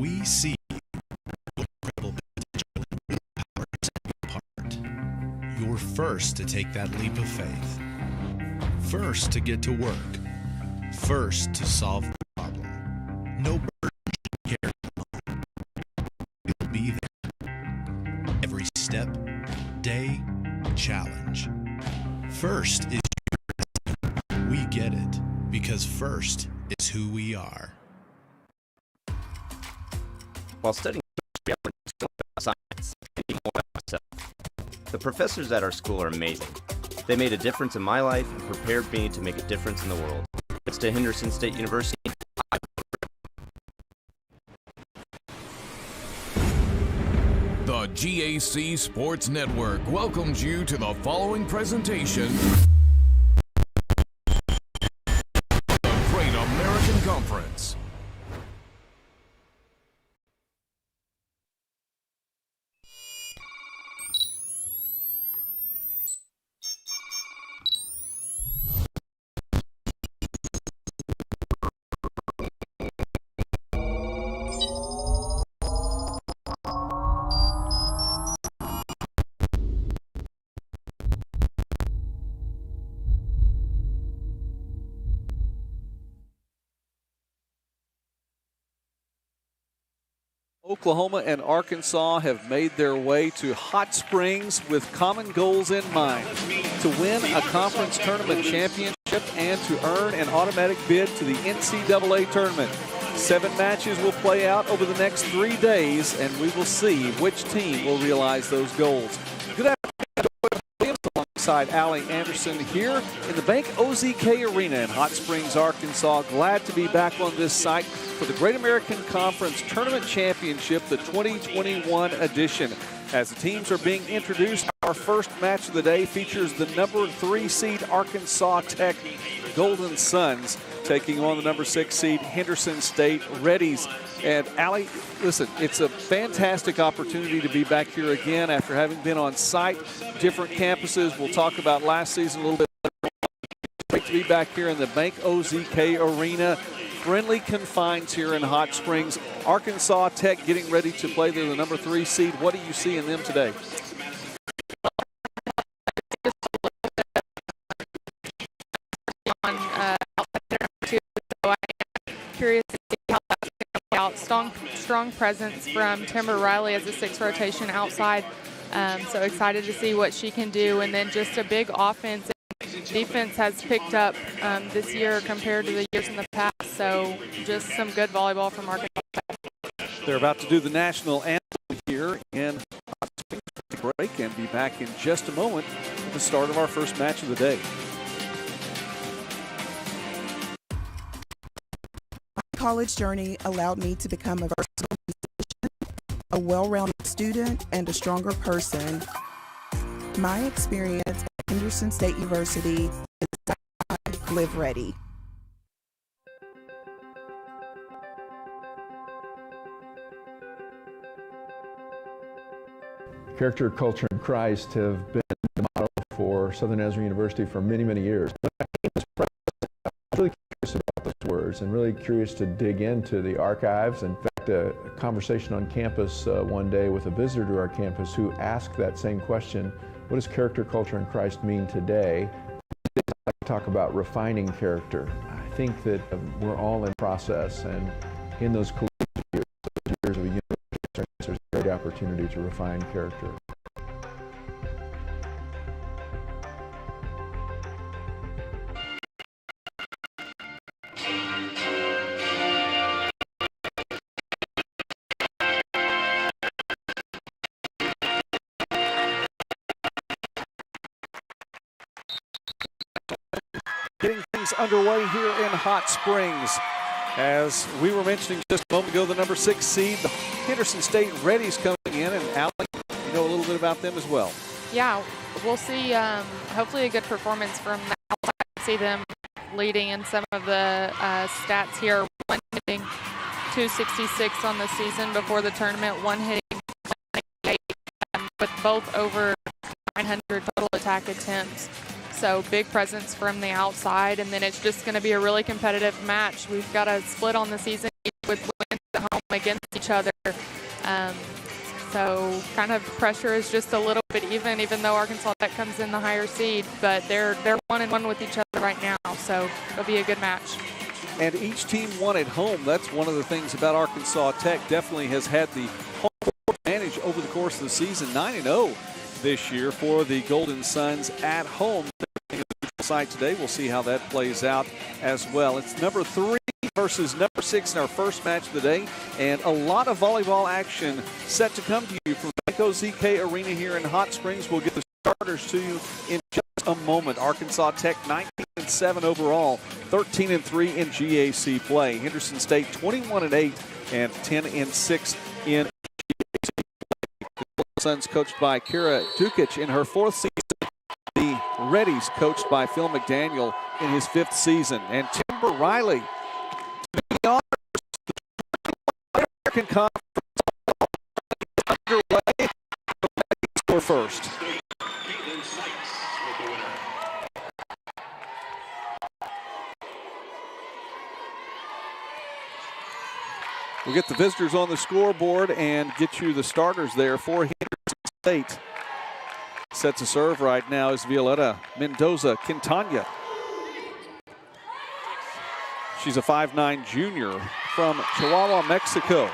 we see your incredible potential and willpower set you apart. You're first to take that leap of faith. First to get to work. First to solve the problem. No burden should carry alone. You'll be there. Every step, day, challenge. First is your destiny. We get it because first is who we are. While studying science, I need more about myself. The professors at our school are amazing. They made a difference in my life and prepared me to make a difference in the world. It's to Henderson State University. The GAC Sports Network welcomes you to the following presentation. The Great American Conference. Oklahoma and Arkansas have made their way to Hot Springs with common goals in mind: to win a conference tournament championship and to earn an automatic bid to the NCAA tournament. 7 matches will play out over the next 3 days, and we will see which team will realize those goals. Good afternoon, alongside Allie Anderson here in the Bank OZK Arena in Hot Springs, Arkansas. Glad to be back on this site for the Great American Conference Tournament Championship, the 2021 edition. As the teams are being introduced, our first match of the day features the number 3 seed Arkansas Tech Golden Suns taking on the number 6 seed Henderson State Reddies. And Allie, listen, it's a fantastic opportunity to be back here again after having been on site, different campuses. We'll talk about last season a little bit later. Great to be back here in the Bank OZK Arena. Friendly confines here in Hot Springs. Arkansas Tech getting ready to play. They're the number 3 seed. What do you see in them today? Curious to see how that's going to play out. Strong presence from Timber Riley as a 6th rotation outside. So excited to see what she can do. And then just a big offense. Defense has picked up this year compared to the years in the past. So just some good volleyball from Arkansas. They're about to do the national anthem here in Hot Springs break and be back in just a moment at the start of our first match of the day. College journey allowed me to become a versatile musician, a well-rounded student, and a stronger person. My experience at Henderson State University is live ready. Character, culture, and Christ have been the motto for Southern Nazarene University for many, many years. But I was really curious about those words and really curious to dig into the archives. In fact, a conversation on campus one day with a visitor to our campus who asked that same question: what does character, culture, and Christ mean today? Today I talk about refining character. I think that we're all in process, and in those collegiate years of a university, there's a great opportunity to refine character. Getting things underway here in Hot Springs. As we were mentioning just a moment ago, the number 6 seed, the Henderson State Reddies coming in, and Allie, you know a little bit about them as well. Yeah, we'll see hopefully a good performance from the outside. See them leading in some of the stats here. One hitting 266 on the season before the tournament, one hitting 198, with both over 900 total attack attempts. So big presence from the outside, and then it's just going to be a really competitive match. We've got a split on the season with wins at home against each other. So kind of pressure is just a little bit even though Arkansas Tech comes in the higher seed, but they're 1-1 with each other right now, so it'll be a good match. And each team won at home. That's one of the things about Arkansas Tech. Definitely has had the home court advantage over the course of the season. 9-0 this year for the Golden Suns at home. Site today. We'll see how that plays out as well. It's number 3 versus number 6 in our first match of the day, and a lot of volleyball action set to come to you from Banco ZK Arena here in Hot Springs. We'll get the starters to you in just a moment. Arkansas Tech 19-7 overall, 13-3 in GAC play. Henderson State 21-8 and 10-6 in GAC play. The Suns coached by Kira Dukic in her 4th season. The Reddies coached by Phil McDaniel in his 5th season. And Timber Riley to the honors. The American Conference underway. Score first. We'll get the visitors on the scoreboard and get you the starters there for Henderson State. Set to serve right now is Violeta Mendoza Quintana. She's a 5'9" junior from Chihuahua, Mexico.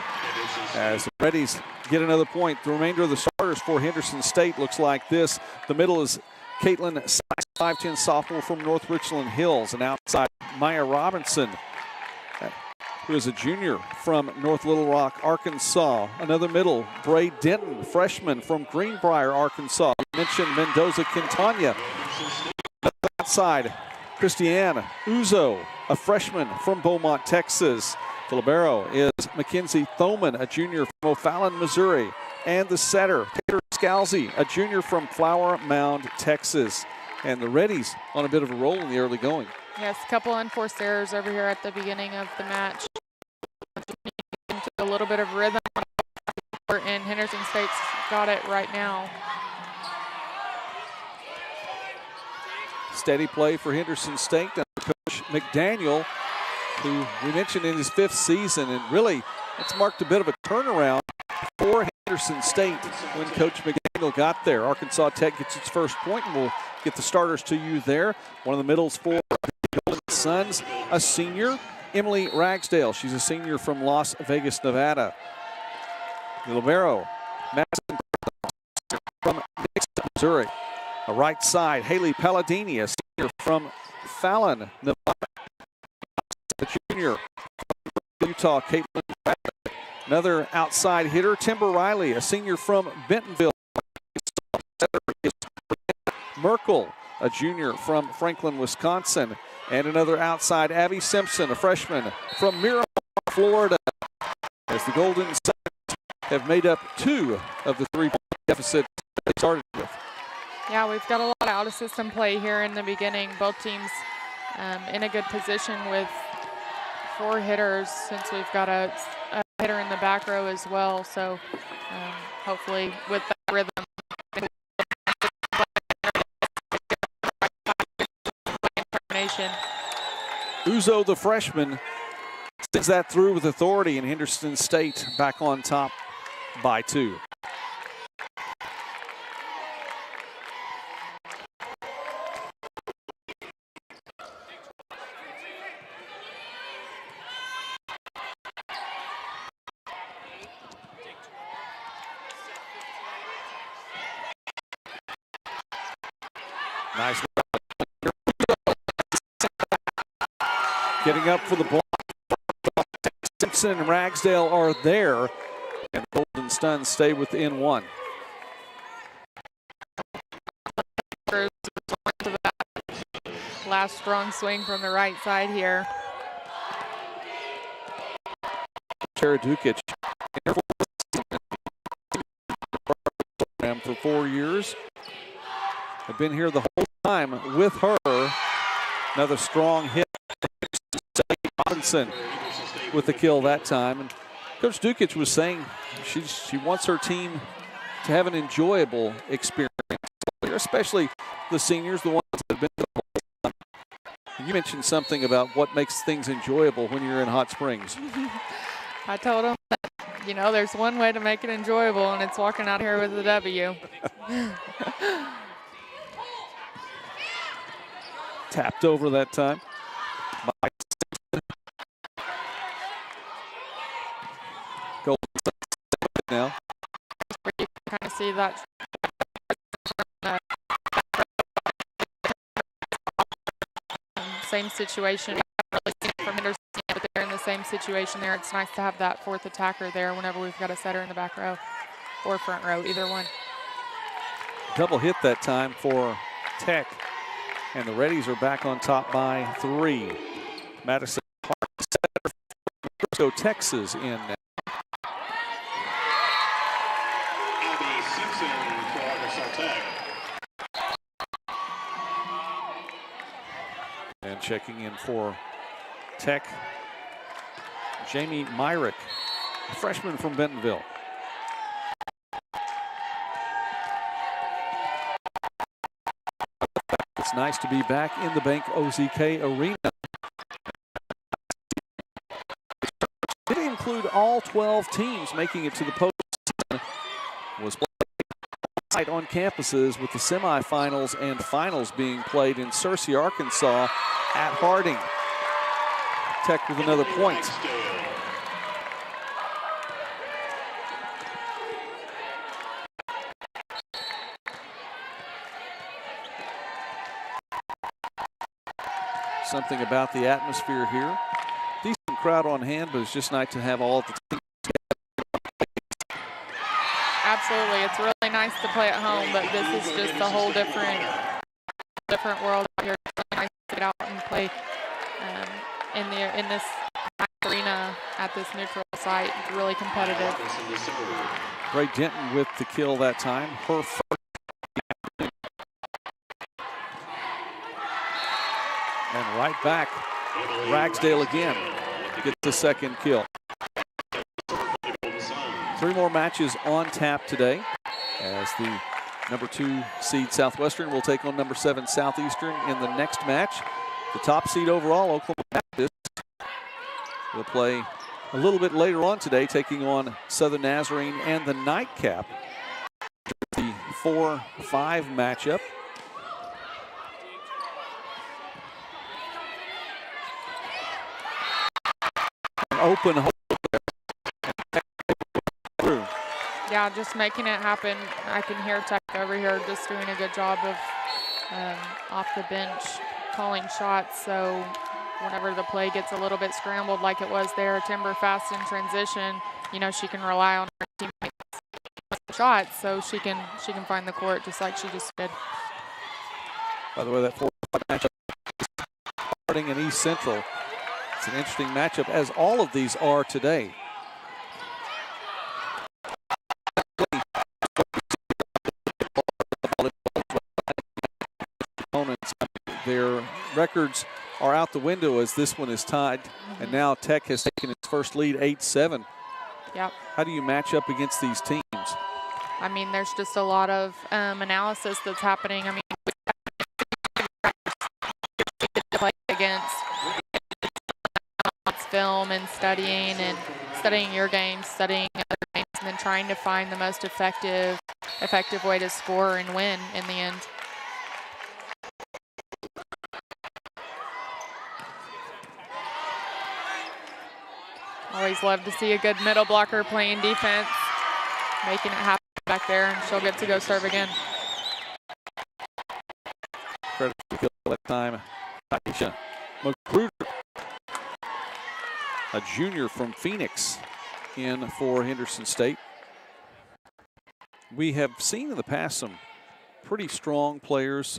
As the Reddies get another point, the remainder of the starters for Henderson State looks like this. The middle is Caitlin Sykes, 5'10" sophomore from North Richland Hills. And outside, Maya Robinson, who is a junior from North Little Rock, Arkansas. Another middle, Bray Denton, freshman from Greenbrier, Arkansas. I mentioned Mendoza Quintana. Outside, Christiane Uzo, a freshman from Beaumont, Texas. The libero is Mackenzie Thoman, a junior from O'Fallon, Missouri. And the setter, Taylor Scalzi, a junior from Flower Mound, Texas. And the Reddies on a bit of a roll in the early going. Yes, a couple unforced errors over here at the beginning of the match. Into a little bit of rhythm, and Henderson State's got it right now. Steady play for Henderson State. Coach McDaniel, who we mentioned in his 5th season, and really it's marked a bit of a turnaround for Henderson State when Coach McDaniel got there. Arkansas Tech gets its first point, and we'll get the starters to you there. One of the middles for the Golden Suns, a senior, Emily Ragsdale. She's a senior from Las Vegas, Nevada. The libero, Madison from Nixon, Missouri. A right side, Haley Palladini, a senior from Fallon, Nevada. A junior from Utah, Caitlin Bradley. Another outside hitter, Timber Riley, a senior from Bentonville. Merkel, a junior from Franklin, Wisconsin. And another outside, Abby Simpson, a freshman from Miramar, Florida. As the Golden Suns have made up 2 of the 3-point deficit they started with. Yeah, we've got a lot of out-of-system play here in the beginning. Both teams in a good position with 4 hitters, since we've got a hitter in the back row as well. So hopefully with that rhythm, Uzo, the freshman, sends that through with authority, and Henderson State back on top by 2. Nice. Getting up for the block. Simpson and Ragsdale are there, and the Golden Suns stay within 1. Last strong swing from the right side here. Tara Dukic for 4 years. I've been here the whole time with her. Another strong hit. Robinson with the kill that time. And Coach Dukic was saying she wants her team to have an enjoyable experience, especially the seniors, the ones that have been the whole time. You mentioned something about what makes things enjoyable when you're in Hot Springs. I told them that You know, there's one way to make it enjoyable, and it's walking out here with a W. Tapped over that time. Goal now. Where you can kind of see that. Same situation. Really seen it from Henderson, but they're in the same situation there. It's nice to have that fourth attacker there whenever we've got a setter in the back row or front row, either one. Double hit that time for Tech. And the Reddies are back on top by 3. Madison Park, setter for Texas in now. And checking in for Tech, Jamie Myrick, a freshman from Bentonville. It's nice to be back in the Bank OZK Arena. Did include all 12 teams making it to the postseason. Was played on campuses with the semifinals and finals being played in Searcy, Arkansas at Harding. Tech with another point. Something about the atmosphere here. Decent crowd on hand, but it's just nice to have all of the teams together. Absolutely, it's really nice to play at home, but this is just a whole different world out here. It's really nice to get out and play in this arena at this neutral site. It's really competitive. Gray Denton with the kill that time. Her first. And right back, Ragsdale again gets the second kill. 3 more matches on tap today as the number 2 seed Southwestern will take on number 7 Southeastern in the next match. The top seed overall, Oklahoma Baptist, will play a little bit later on today, taking on Southern Nazarene and the nightcap. The 4-5 matchup. Open hole through. Yeah, just making it happen. I can hear Tech over here just doing a good job of off the bench calling shots. So whenever the play gets a little bit scrambled like it was there, Timber fast in transition, you know, she can rely on her teammates shots so she can find the court just like she just did. By the way, that 4-5 matchup starting in East Central. It's an interesting matchup, as all of these are today. Opponents, their records are out the window as this one is tied, and now Tech has taken its first lead, 8-7. Yep. How do you match up against these teams? I mean, there's just a lot of analysis that's happening. I mean, we play against film and studying your games, studying other games, and then trying to find the most effective way to score and win in the end. Always love to see a good middle blocker playing defense, making it happen back there, and she'll get to go serve again. Credit to kill that time, Aisha Magruder, a junior from Phoenix, in for Henderson State. We have seen in the past some pretty strong players,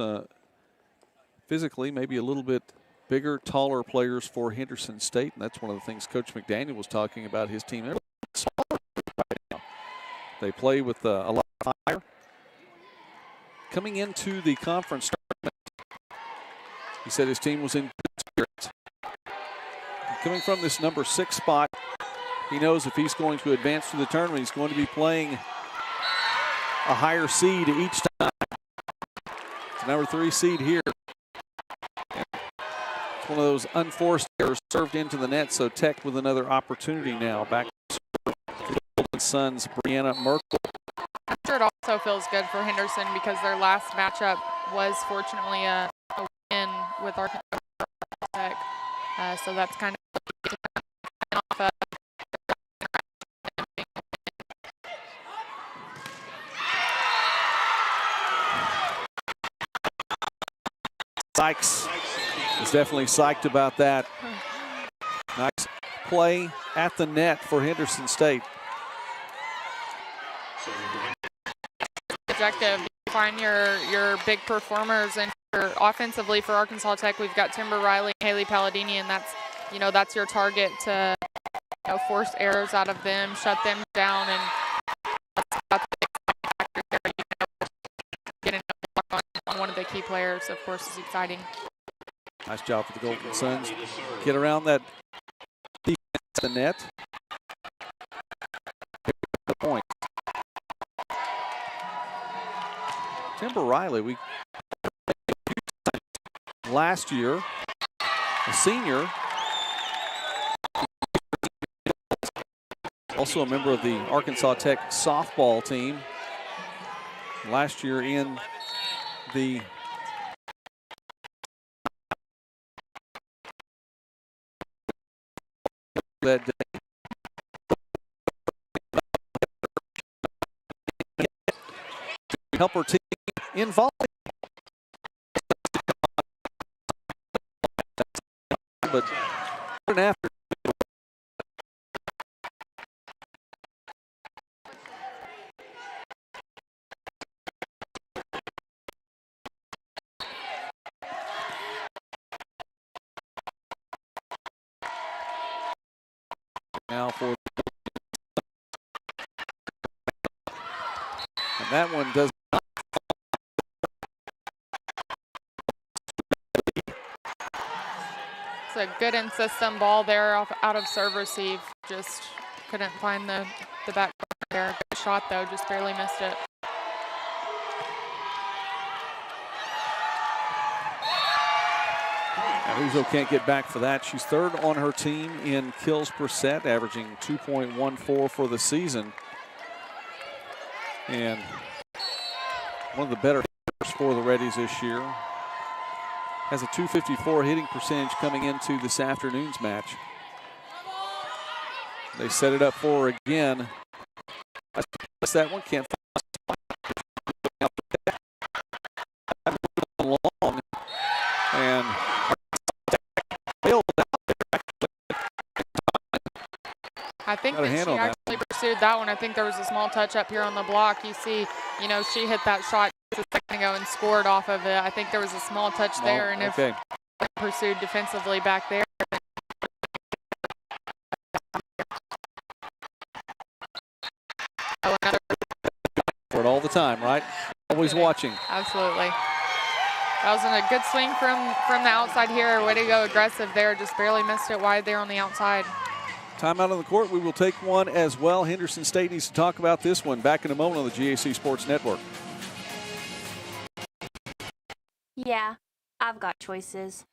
physically, maybe a little bit bigger, taller players for Henderson State, and that's one of the things Coach McDaniel was talking about his team. They're smaller right now. They play with a lot of fire. Coming into the conference tournament, he said his team was in good spirits. Coming from this number 6 spot, he knows if he's going to advance to the tournament, he's going to be playing a higher seed each time. It's the number 3 seed here. It's one of those unforced errors served into the net, so Tech with another opportunity now. Back to Suns' Brianna Merkel. I'm sure it also feels good for Henderson because their last matchup was fortunately a win with Arkansas Tech. So that's kind of off of. Sykes is definitely psyched about that. Nice play at the net for Henderson State. Objective, find your big performers, and offensively for Arkansas Tech, we've got Timber Riley and Haley Palladini, and that's your target to force errors out of them, shut them down, and that's the factor there. Getting a block on one of the key players, of course, is exciting. Nice job for the Golden Suns. Get around that defense at the net. The point. Timber Riley, last year, a senior, also a member of the Arkansas Tech softball team. Last year in the that day. To help her team in volleyball. But after now for and that one does not. It's a good in-system ball there out of serve receive. Just couldn't find the back there. Good shot though, just barely missed it. Uzo can't get back for that. She's third on her team in kills per set, averaging 2.14 for the season. And one of the better hitters for the Reddies this year. Has a 254 hitting percentage coming into this afternoon's match. They set it up for her again. That's that one, can't find long. And I think that she actually pursued that one. I think there was a small touch up here on the block. You see, she hit that shot just a second ago and scored off of it. I think there was a small touch there, and if pursued defensively back there. For it all the time, right? Always watching. Absolutely. That was a good swing from the outside here. Way to go aggressive there. Just barely missed it wide there on the outside. Timeout on the court. We will take one as well. Henderson State needs to talk about this one. Back in a moment on the GAC Sports Network. Yeah, I've got choices.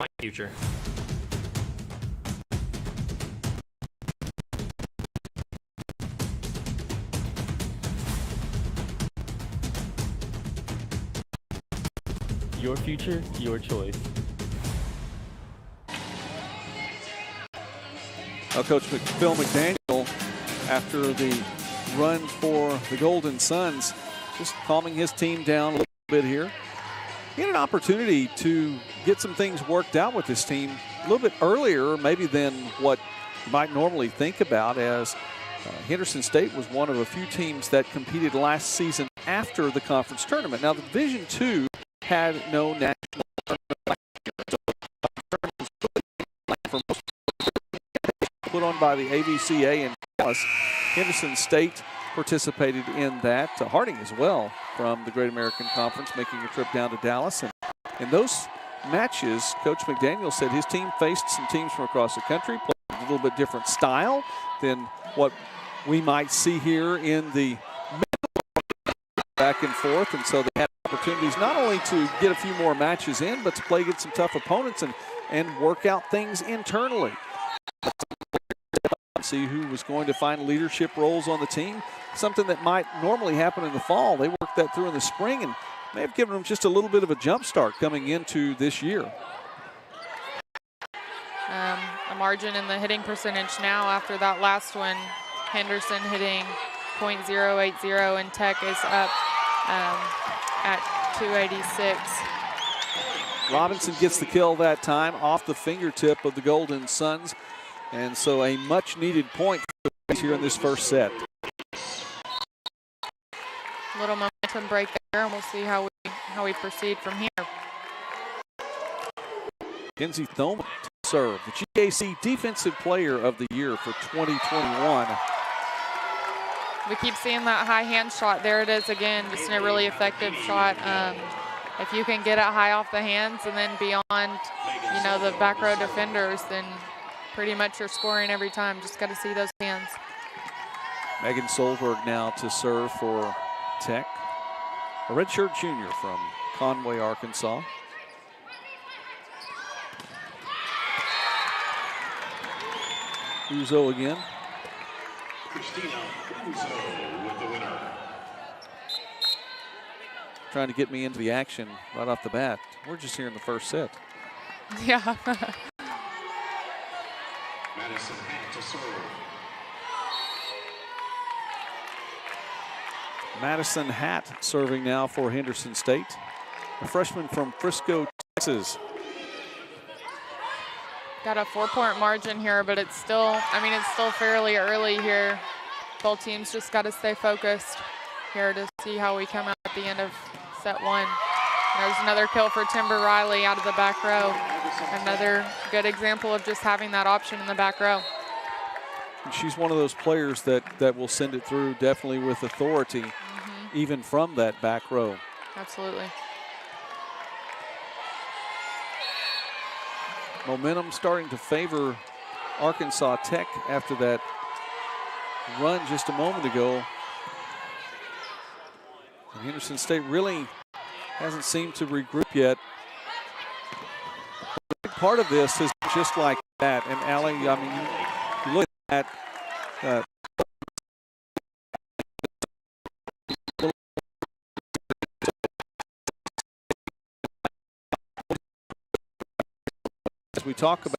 My future. Your future, your choice. Well, Coach Phil McDaniel, after the run for the Golden Suns, just calming his team down a little bit here. He had an opportunity to get some things worked out with his team a little bit earlier, maybe than what you might normally think about, as Henderson State was one of a few teams that competed last season after the conference tournament. Now, the Division II had no national tournament for most put on by the AVCA in Dallas. Henderson State participated in that. Harding as well from the Great American Conference, making a trip down to Dallas. And in those matches, Coach McDaniel said his team faced some teams from across the country, played a little bit different style than what we might see here in the middle, back and forth. And so they had opportunities not only to get a few more matches in, but to play against some tough opponents and work out things internally. See who was going to find leadership roles on the team, something that might normally happen in the fall. They worked that through in the spring and may have given them just a little bit of a jump start coming into this year. A margin in the hitting percentage now after that last one. Henderson hitting .080 and Tech is up at 286. Robinson gets the kill that time off the fingertip of the Golden Suns. And so a much needed point here in this first set. Little momentum break there, and we'll see how we proceed from here. Kenzie Thoman to serve, the GAC Defensive Player of the Year for 2021. We keep seeing that high hand shot. There it is again, just a really effective shot. If you can get it high off the hands and then beyond, you know, the back row defenders, then pretty much you're scoring every time. Just got to see those hands. Megan Solberg now to serve for Tech. A redshirt junior from Conway, Arkansas. Uzo again. Trying to get me into the action right off the bat. We're just here in the first set. Yeah. Madison Hatt serving now for Henderson State. A freshman from Frisco, Texas. Got a 4-point margin here, but it's still, it's still fairly early here. Both teams just got to stay focused here to see how we come out at the end of set one. There's another kill for Timber Riley out of the back row. Another good example of just having that option in the back row. And she's one of those players that will send it through definitely with authority, even from that back row. Absolutely. Momentum starting to favor Arkansas Tech after that run just a moment ago. And Henderson State really hasn't seemed to regroup yet. A big part of this is just like that. And Allie, you look at as we talk about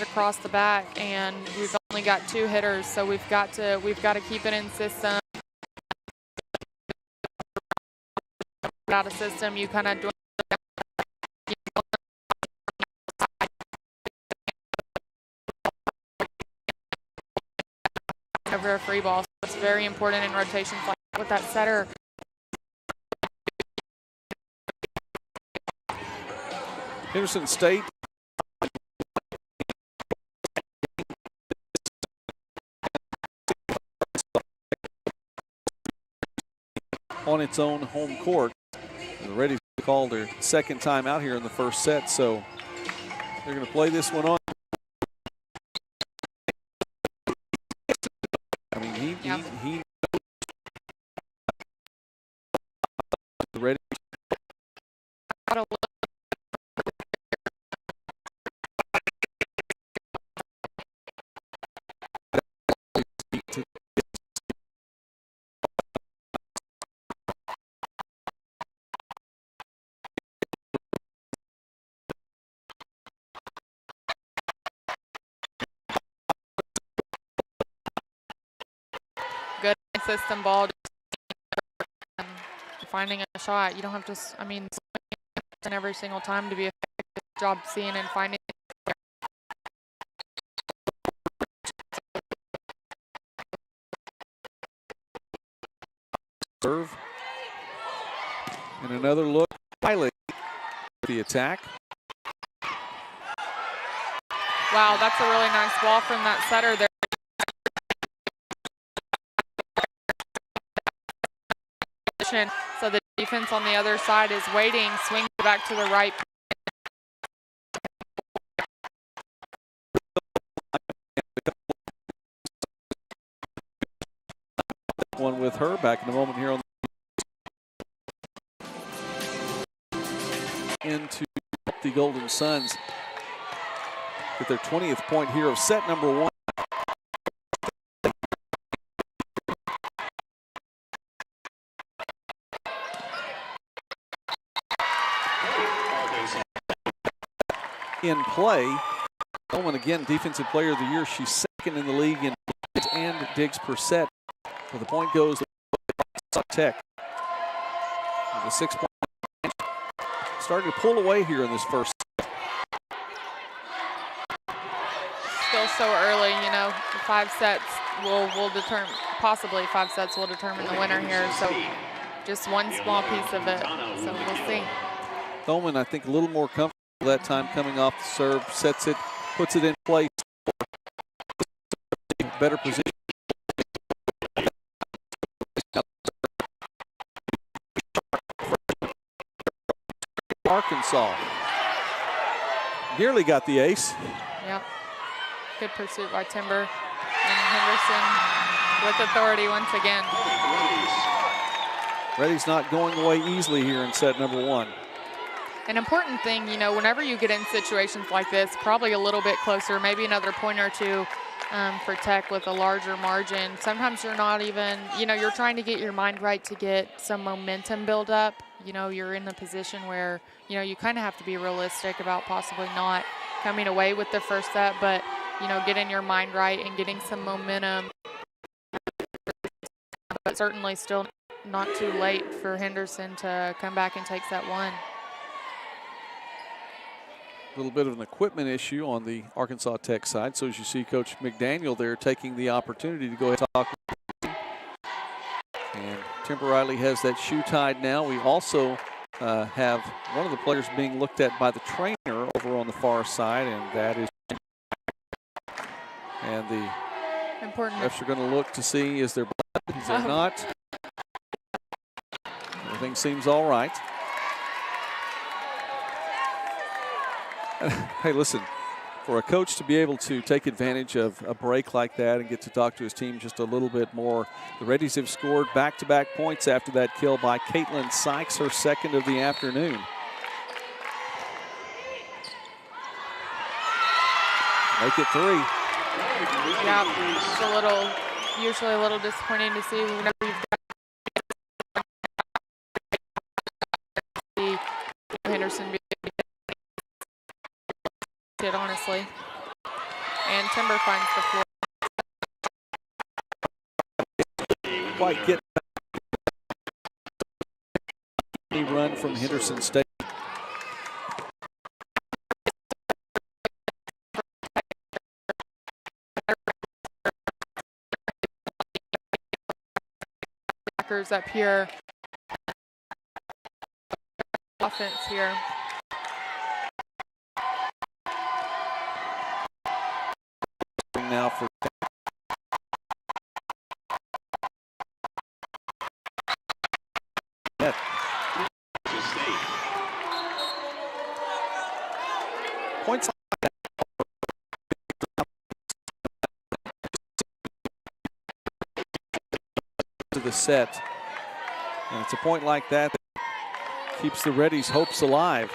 across the back, and we've only got 2 hitters, so we've got to keep it in system. Out of system, you kind of over a free ball. So it's very important in rotations like with that setter. Henderson State on its own home court. They're ready to call their second time out here in the first set, so they're going to play this one on. He ready. Good system ball, finding a shot. You don't have to, and every single time to be effective. Job seeing and finding. Serve. And another look. Riley, the attack. Wow, that's a really nice ball from that setter there. So the defense on the other side is waiting, swings back to the right. one with her. Back in a moment here on into the Golden Suns get their 20th point here of set number 1. In play, Coleman again defensive player of the year. She's second in the league in digs and digs per set. So the point goes to Tech. The 6-point starting to pull away here in this first. Still so early, you know. 5 sets will determine, possibly 5 sets will determine the winner here. So just one small piece of it. So we'll see. Coleman, I think, a little more comfortable that time coming off the serve, sets it, puts it in place. Better position. Arkansas nearly got the ace. Yep. Good pursuit by Timber. And Henderson with authority once again. Reddy's not going away easily here in set number 1. An important thing, you know, whenever you get in situations like this, probably a little bit closer, maybe another point or two for Tech with a larger margin. Sometimes you're not even, you know, you're trying to get your mind right to get some momentum build up. You know, you're in the position where, you know, you kind of have to be realistic about possibly not coming away with the first set, but, you know, getting your mind right and getting some momentum. But certainly still not too late for Henderson to come back and take set 1. A little bit of an equipment issue on the Arkansas Tech side. So as you see Coach McDaniel there taking the opportunity to go ahead and talk. And Timber Riley has that shoe tied now. We also have one of the players being looked at by the trainer over on the far side, and that is, and the important refs are going to look to see is there blood, is there not. Everything seems all right. Hey, listen, for a coach to be able to take advantage of a break like that and get to talk to his team just a little bit more, the Reddies have scored back-to-back points after that kill by Caitlin Sykes, her second of the afternoon. Make it 3. Yeah, it's a little, usually a little disappointing to see whenever you've got Henderson be it, honestly. And Timber finds the floor. Quite get a run from Henderson State. Up here. Offense here. Now for net. Points to the set, and it's a point like that that keeps the Reddies' hopes alive.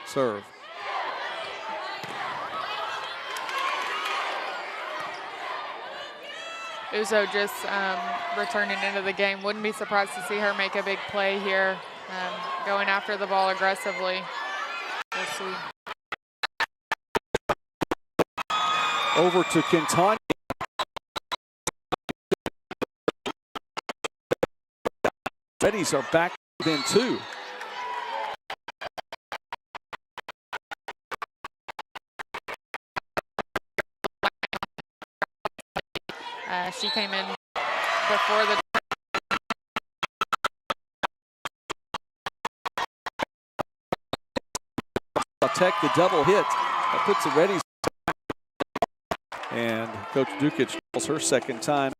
Serve. Uzo just returning into the game. Wouldn't be surprised to see her make a big play here, going after the ball aggressively. We'll see. Over to Quintana. Reddies are back within 2. She came in before the Tech, the double hit that puts the Reddies, and Coach Dukic calls her second time.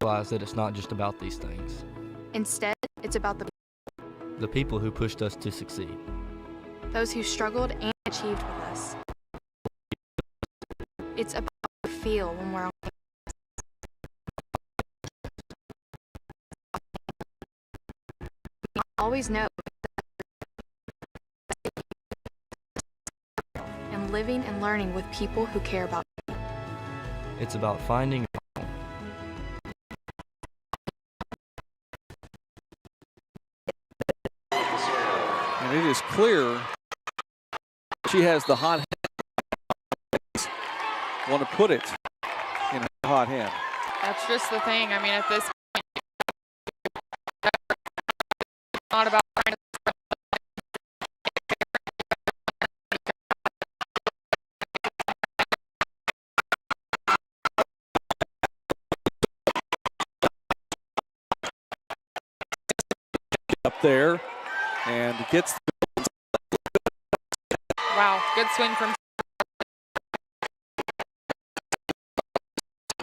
realize that it's not just about these things. Instead, it's about The people who pushed us to succeed. those who struggled and achieved with us. It's about how we feel when we're on campus. We always know and living and learning with people who care about you. It's about finding And it is clear she has the hot hand. Want to put it in her hot hand. That's just the thing. I mean, at this point, it's not about trying to up there and gets wow, good swing from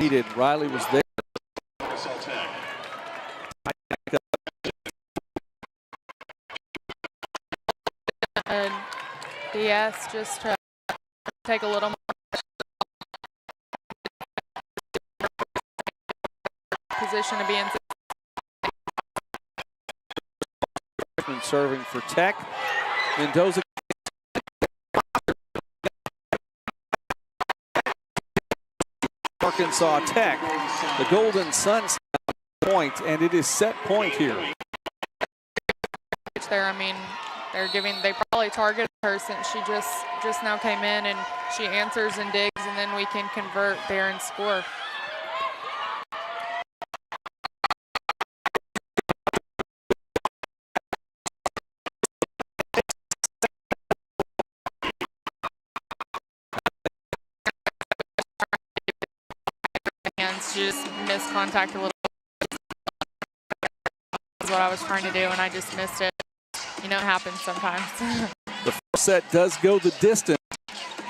needed. Riley was there. and DS just to take a little more position to be in. Serving for Tech. Mendoza. Arkansas Tech. The Golden Suns point, and it is set point here. There, I mean, they probably targeted her since she just now came in, and she answers and digs, and then we can convert there and score. She just missed contact a little bit. Is what I was trying to do, and I just missed it. You know, it happens sometimes. The first set does go the distance.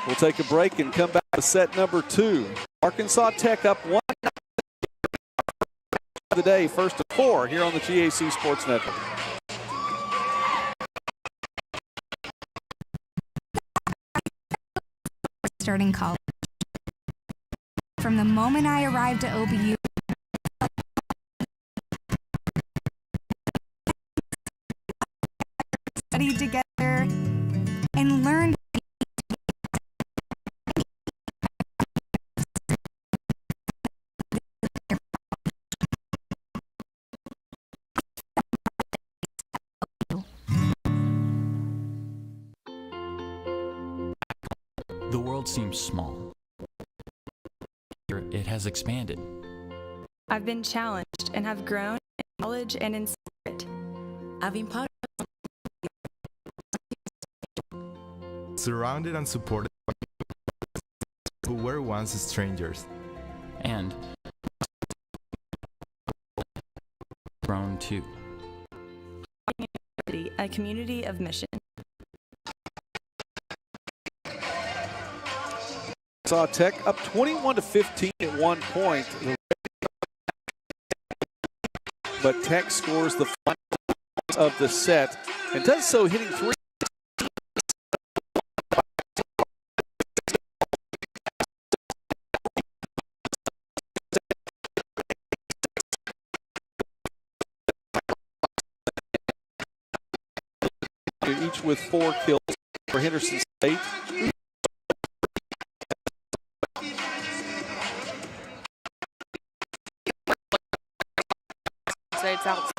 We'll take a break and come back to set number 2. Arkansas Tech up 1 of the day, first to 4 here on the GAC Sports Network. Starting college. From the moment I arrived at OBU, studied together and learned. The world seems small. It has expanded. I've been challenged and have grown in knowledge and in spirit. I've been part of surrounded and supported by who were once strangers. And grown too. A community of mission. Arkansas Tech up 21-15 at one point. But Tech scores the final of the set and does so hitting 3. Each with 4 kills for Henderson State. State's outside.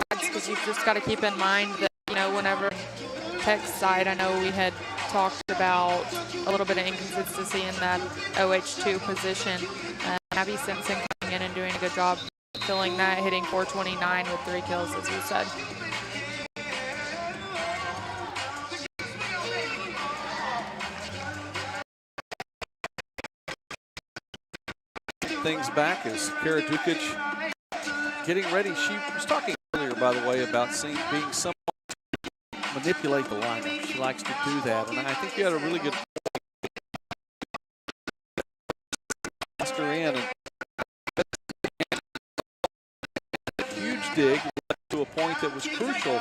Because you've just got to keep in mind that, you know, whenever Tech's side, I know we had talked about a little bit of inconsistency in that OH2 position. Abby Simpson coming in and doing a good job filling that, hitting 429 with 3 kills, as you said. Things back as Kara Dukic getting ready. She was talking earlier, by the way, about being someone to manipulate the lineup. She likes to do that, and I think you had a really good Master in. And a huge dig to a point that was crucial,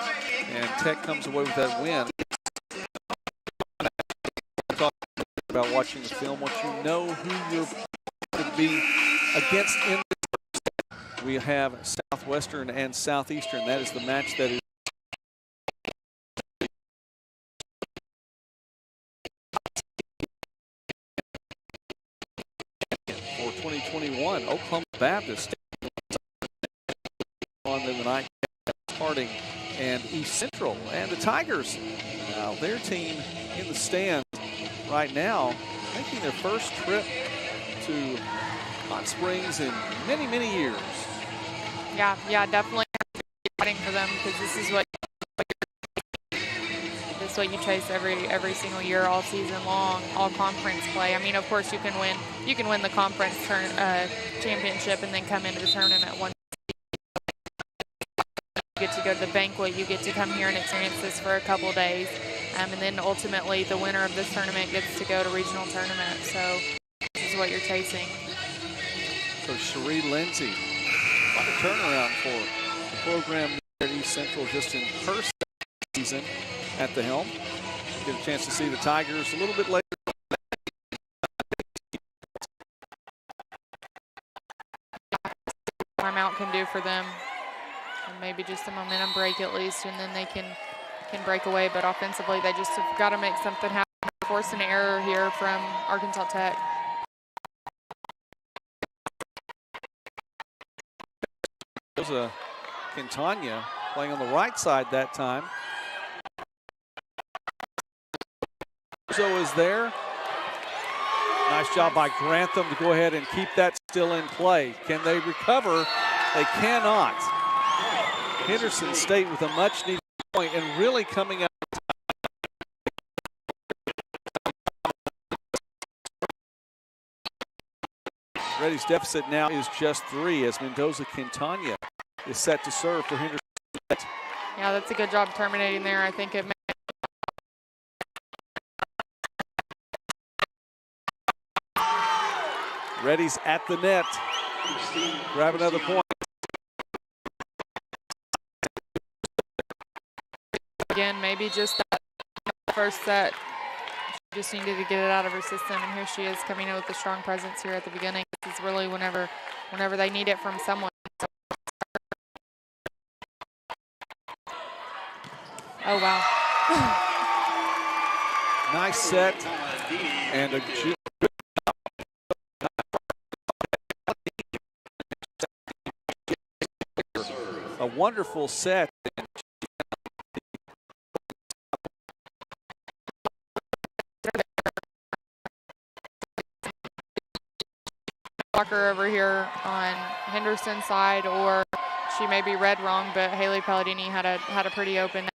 and Tech comes away with that win. Talk about watching the film, what you know who you're going to be against in the first. We have Southwestern and Southeastern. That is the match that is for 2021. Oklahoma Baptist on the night, Harding and East Central, and the Tigers. Now their team in the stands right now, making their first trip to Hot Springs in many, many years. Yeah, definitely fighting for them, because this is what you chase every single year, all season long, all conference play. I mean, of course, you can win the conference championship and then come into the tournament one. You get to go to the banquet, you get to come here and experience this for a couple days, and then ultimately the winner of this tournament gets to go to regional tournament. So this is what you're chasing. So Cherie Lindsay, what a turnaround for the program at East Central just in her season at the helm. Get a chance to see the Tigers a little bit later. Timeout can do for them. And maybe just a momentum break at least, and then they can break away. But offensively, they just have got to make something happen. Force an error here from Arkansas Tech. There's a Quintana playing on the right side that time. So is there. Nice job by Grantham to go ahead and keep that still in play. Can they recover? They cannot. Henderson State with a much needed point and really coming out. Reddy's deficit now is just 3 as Mendoza Quintana is set to serve for Henderson State. Yeah, that's a good job terminating there. I think it may. Reddy's at the net. Grab another point. Again, maybe just that first set. She just needed to get it out of her system, and here she is coming in with a strong presence here at the beginning. This is really whenever they need it from someone. Oh, wow. Nice set. And a wonderful set. Blocker over here on Henderson's side, or she may be read wrong, but Haley Palladini had a pretty open.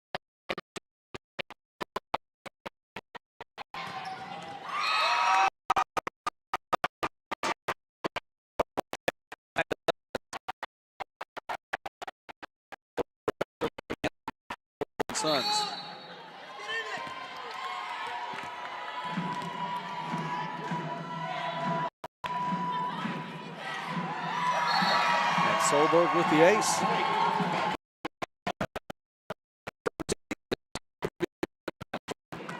Suns. And Solberg with the ace.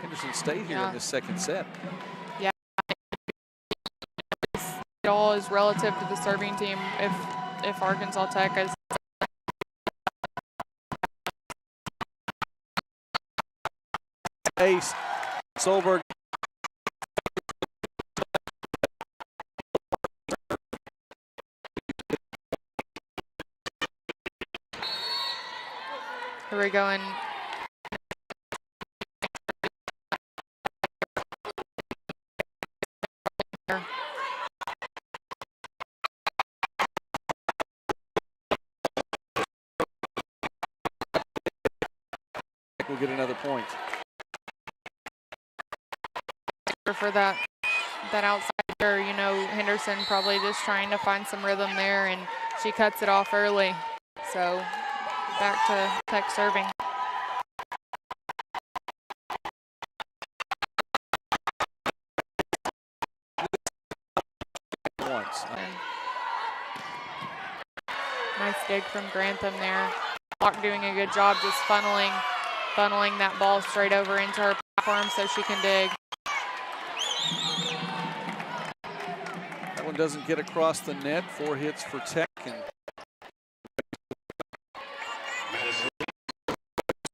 Henderson State here in this second set. Yeah. It all is relative to the serving team. If Arkansas Tech is ace, Solberg. Here we go. And we'll get another point. For that outsider, you know, Henderson probably just trying to find some rhythm there, and she cuts it off early. So back to Tech serving. Once. dig from Grantham there. Locke doing a good job just funneling that ball straight over into her platform so she can dig. That one doesn't get across the net. 4 hits for Tech. And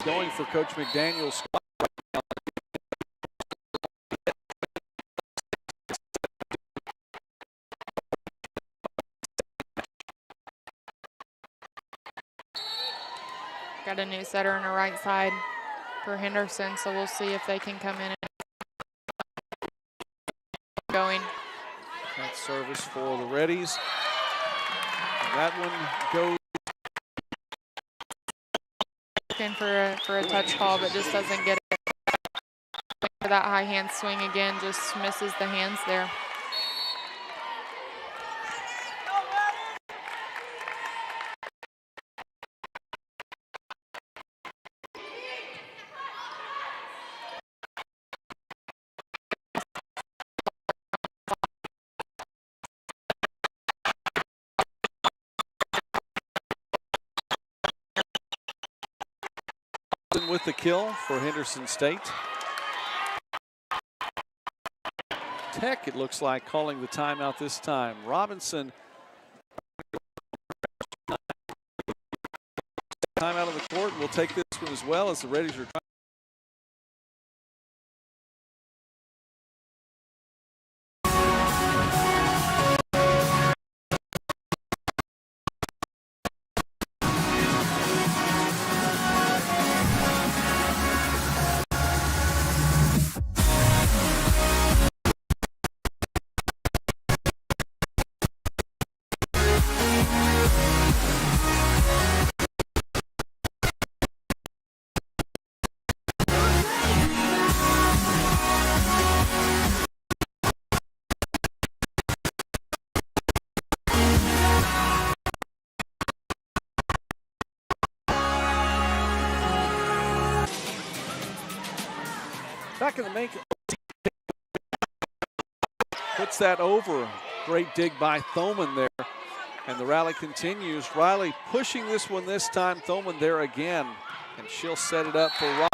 going for Coach McDaniel's. Got a new setter on the right side for Henderson, so we'll see if they can come in and going. That service for the Reddies. And that one goes. Looking for a touch call, but just doesn't get it. For that high hand swing again, just misses the hands there. With the kill for Henderson State. Tech, it looks like, calling the timeout this time. Robinson. Timeout of the court. We'll take this one as well as the Reddies are trying. Back in the make, puts that over. Great dig by Thoman there. And the rally continues. Riley pushing this one this time. Thoman there again. And she'll set it up for Robinson.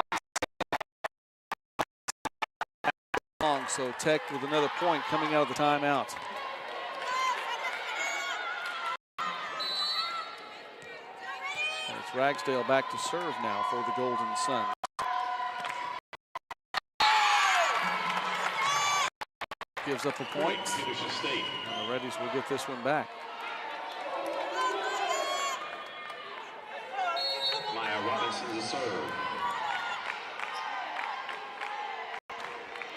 So Tech with another point coming out of the timeout. And it's Ragsdale back to serve now for the Golden Sun. Gives up a point. And the Reddies will get this one back. Maya Robinson to serve.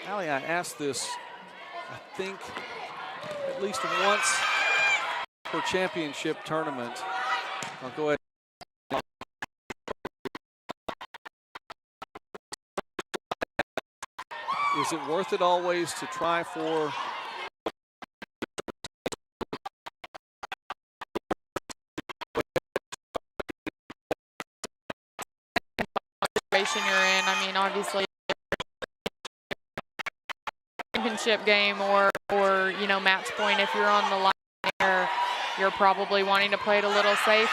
Allie, I asked this, I think, at least once per championship tournament. I'll go ahead. Is it worth it always to try for situation you're in? I mean, obviously, championship game or you know, match point. If you're on the line there, you're probably wanting to play it a little safe.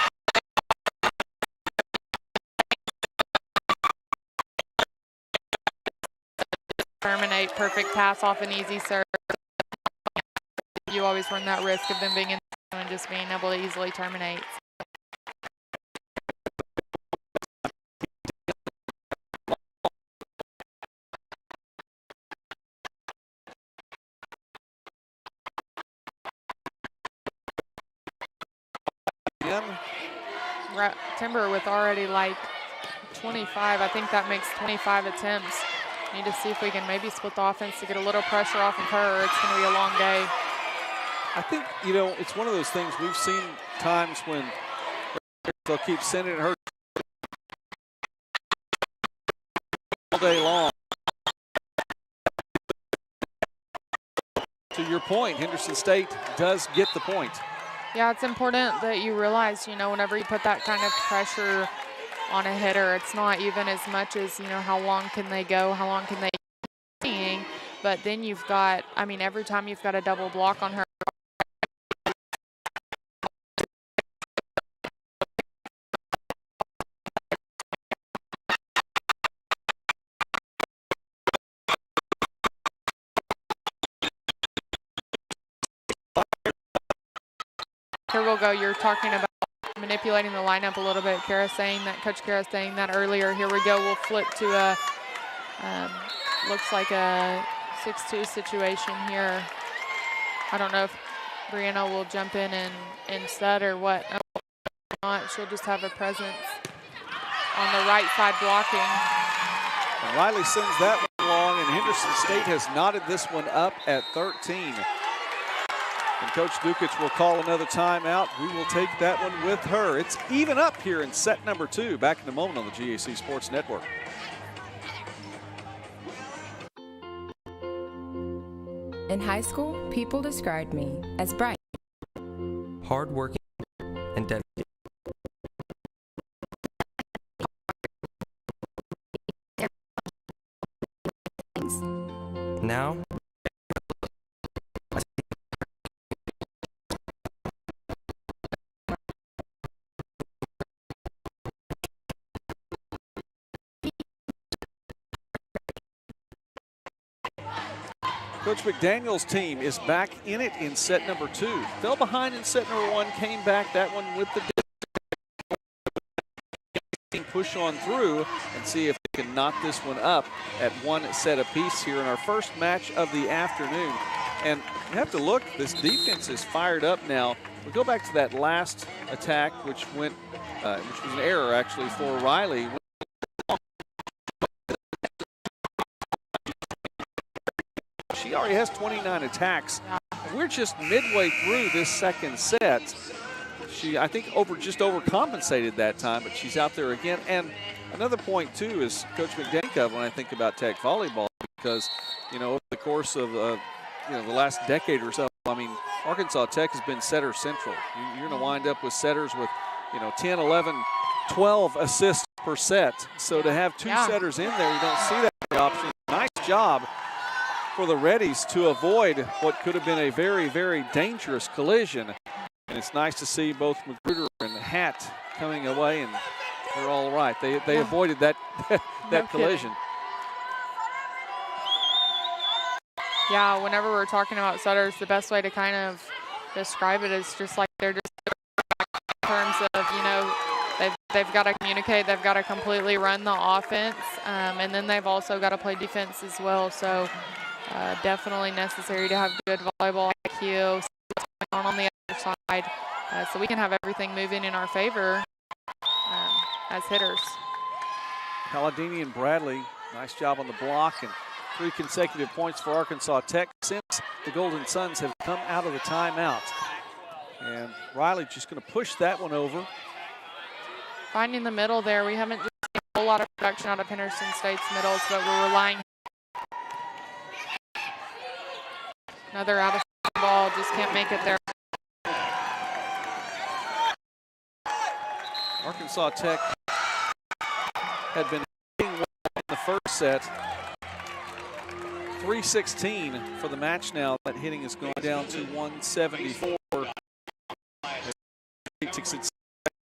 Terminate, perfect pass off an easy serve. You always run that risk of them being in and just being able to easily terminate. Timber with already like 25. I think that makes 25 attempts. Need to see if we can maybe split the offense to get a little pressure off of her. It's going to be a long day. I think, you know, it's one of those things we've seen times when they'll keep sending her all day long. To your point, Henderson State does get the point. Yeah, it's important that you realize, you know, whenever you put that kind of pressure on a hitter, it's not even as much as, you know, how long can they go, how long can they keep, but then you've got, I mean, every time you've got a double block on her, here we'll go. You're talking about manipulating the lineup a little bit. Coach Kara saying that earlier. Here we go. We'll flip to a, looks like a 6-2 situation here. I don't know if Brianna will jump in and set or what. Not. She'll just have a presence on the right side blocking. And Riley sends that one along, and Henderson State has knotted this one up at 13. And Coach Dukic will call another timeout. We will take that one with her. It's even up here in set number 2. Back in a moment on the GAC Sports Network. In high school, people described me as bright, hardworking, and dedicated. Now, Coach McDaniel's team is back in it in set number 2. Fell behind in set number 1, came back, that one with the push on through and see if they can knock this one up at 1 set apiece here in our first match of the afternoon. And you have to look, this defense is fired up now. We'll go back to that last attack, which was an error actually for Riley. She already has 29 attacks. We're just midway through this second set. She, I think, just overcompensated that time, but she's out there again. And another point, too, is Coach McDaniel when I think about Tech volleyball, because, over the course of, the last decade or so, I mean, Arkansas Tech has been setter central. You're going to wind up with setters with, 10, 11, 12 assists per set. So to have 2 setters in there, you don't see that option. Nice job for the Reddies to avoid what could have been a very, very dangerous collision. And it's nice to see both Magruder and Hatt coming away, and they're all right. They avoided that that collision. Yeah, whenever we're talking about setters, the best way to kind of describe it is just like they're just in terms of, they've got to communicate, they've got to completely run the offense, and then they've also got to play defense as well. So definitely necessary to have good volleyball IQ on the other side, so we can have everything moving in our favor as hitters. Palladini and Bradley, nice job on the block, and 3 consecutive points for Arkansas Tech since the Golden Suns have come out of the timeout. And Riley just going to push that one over. Finding the middle there. We haven't just seen a whole lot of production out of Henderson State's middles, but we're relying. Another out of ball, just can't make it there. Arkansas Tech had been hitting well in the first set. 3:16 for the match now. That hitting is going down to 174. Takes its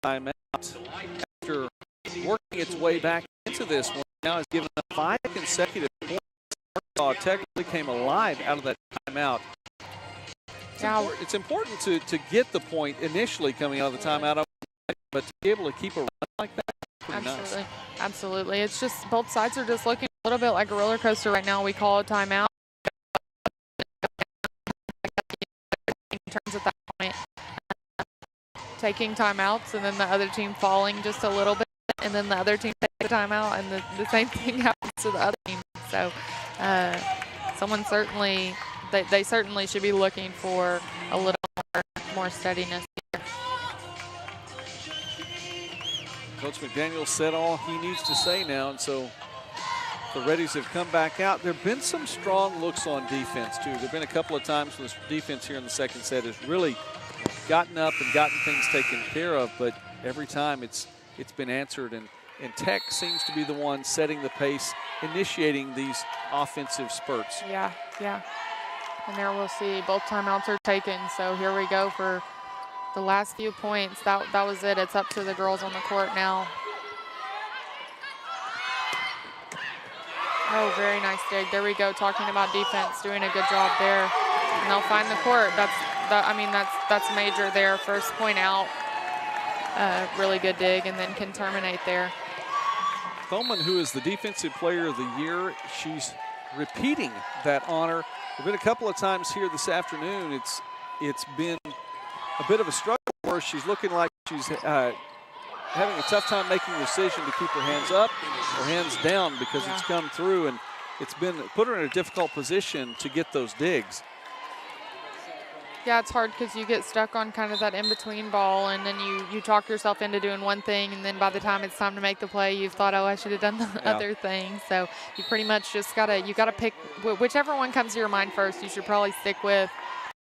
time out after working its way back into this one. Now has given up 5 consecutive points. Arkansas Tech really came alive out of that timeout. It's important to get the point initially coming out of the timeout, but to be able to keep a run like that, pretty absolutely, nice. Absolutely. It's just both sides are just looking a little bit like a roller coaster right now. We call a timeout. In terms of that point, taking timeouts, and then the other team falling just a little bit, and then the other team takes the timeout, and the same thing happens to the other team. So someone certainly, they certainly should be looking for a little more steadiness here. Coach McDaniel said all he needs to say now, and so the Reddies have come back out. There have been some strong looks on defense, too. There have been a couple of times when this defense here in the second set has really gotten up and gotten things taken care of, but every time it's been answered, and Tech seems to be the one setting the pace, initiating these offensive spurts. Yeah. And there we'll see both timeouts are taken, so here we go for the last few points. That was it. It's up to the girls on the court now. Oh, very nice dig. There we go, talking about defense, doing a good job there. And they'll find the court. I mean, that's major there. First point out, really good dig, and then can terminate there. Thoman, who is the Defensive Player of the Year, she's repeating that honor. There've been a couple of times here this afternoon. It's been a bit of a struggle where she's looking like she's having a tough time making a decision to keep her hands up or hands down because it's come through, and it's been put her in a difficult position to get those digs. Yeah, it's hard because you get stuck on kind of that in-between ball, and then you talk yourself into doing one thing, and then by the time it's time to make the play, you've thought, oh, I should have done the other thing. So you pretty much just gotta pick whichever one comes to your mind first. You should probably stick with,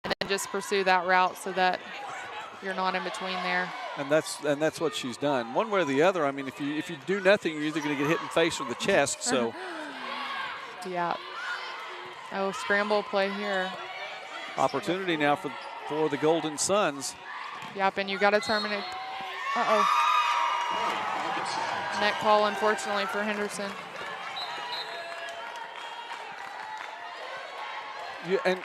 and then just pursue that route so that you're not in between there. And that's what she's done. One way or the other. I mean, if you do nothing, you're either going to get hit in the face or the chest. So. Yeah. Oh, scramble play here. Opportunity now for the Golden Suns. Yep, and you got to terminate. Uh-oh. Net call, unfortunately, for Henderson. And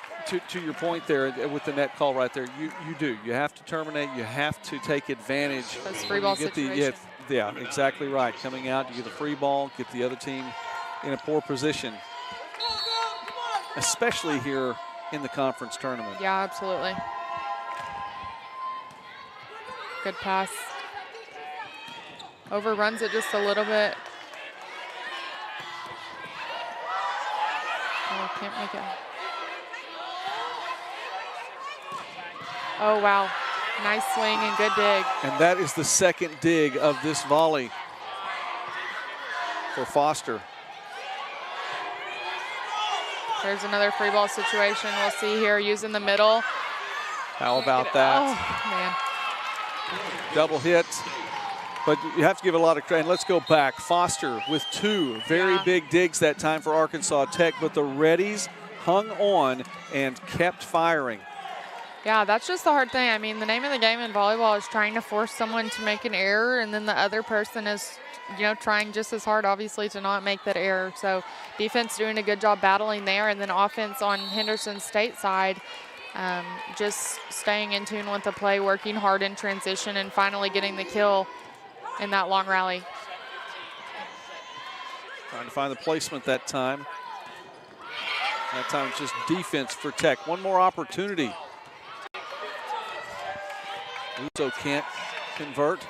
to your point there with the net call right there, you do. You have to terminate. You have to take advantage. Those free ball situations. Yeah, exactly right. Coming out, you get a free ball, get the other team in a poor position, especially here in the conference tournament. Yeah, absolutely. Good pass. Overruns it just a little bit. Oh, can't make it. Oh, wow. Nice swing and good dig. And that is the second dig of this volley for Foster. There's another free ball situation. We'll see here, using the middle. How about that? Oh, man. Double hit, but you have to give a lot of credit. And let's go back. Foster with two very big digs that time for Arkansas Tech, but the Reddies hung on and kept firing. Yeah, that's just the hard thing. I mean, the name of the game in volleyball is trying to force someone to make an error, and then the other person is, trying just as hard, obviously, to not make that error. So defense doing a good job battling there, and then offense on Henderson State side, just staying in tune with the play, working hard in transition, and finally getting the kill in that long rally. Trying to find the placement that time. That time it's just defense for Tech. One more opportunity. Uso can't convert.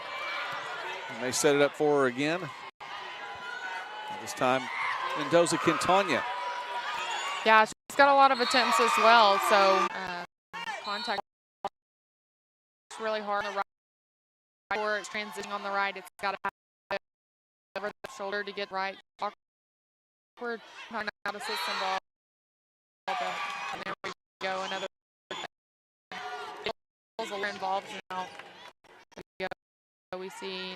And they set it up for her again. And this time, Mendoza Quintana. Yeah, she's got a lot of attempts as well. So contact really hard on the right. Or it's transitioning on the right. It's got to have over the shoulder to get right. Awkward, not out of system ball. And there we go. Another. Are involved now. We see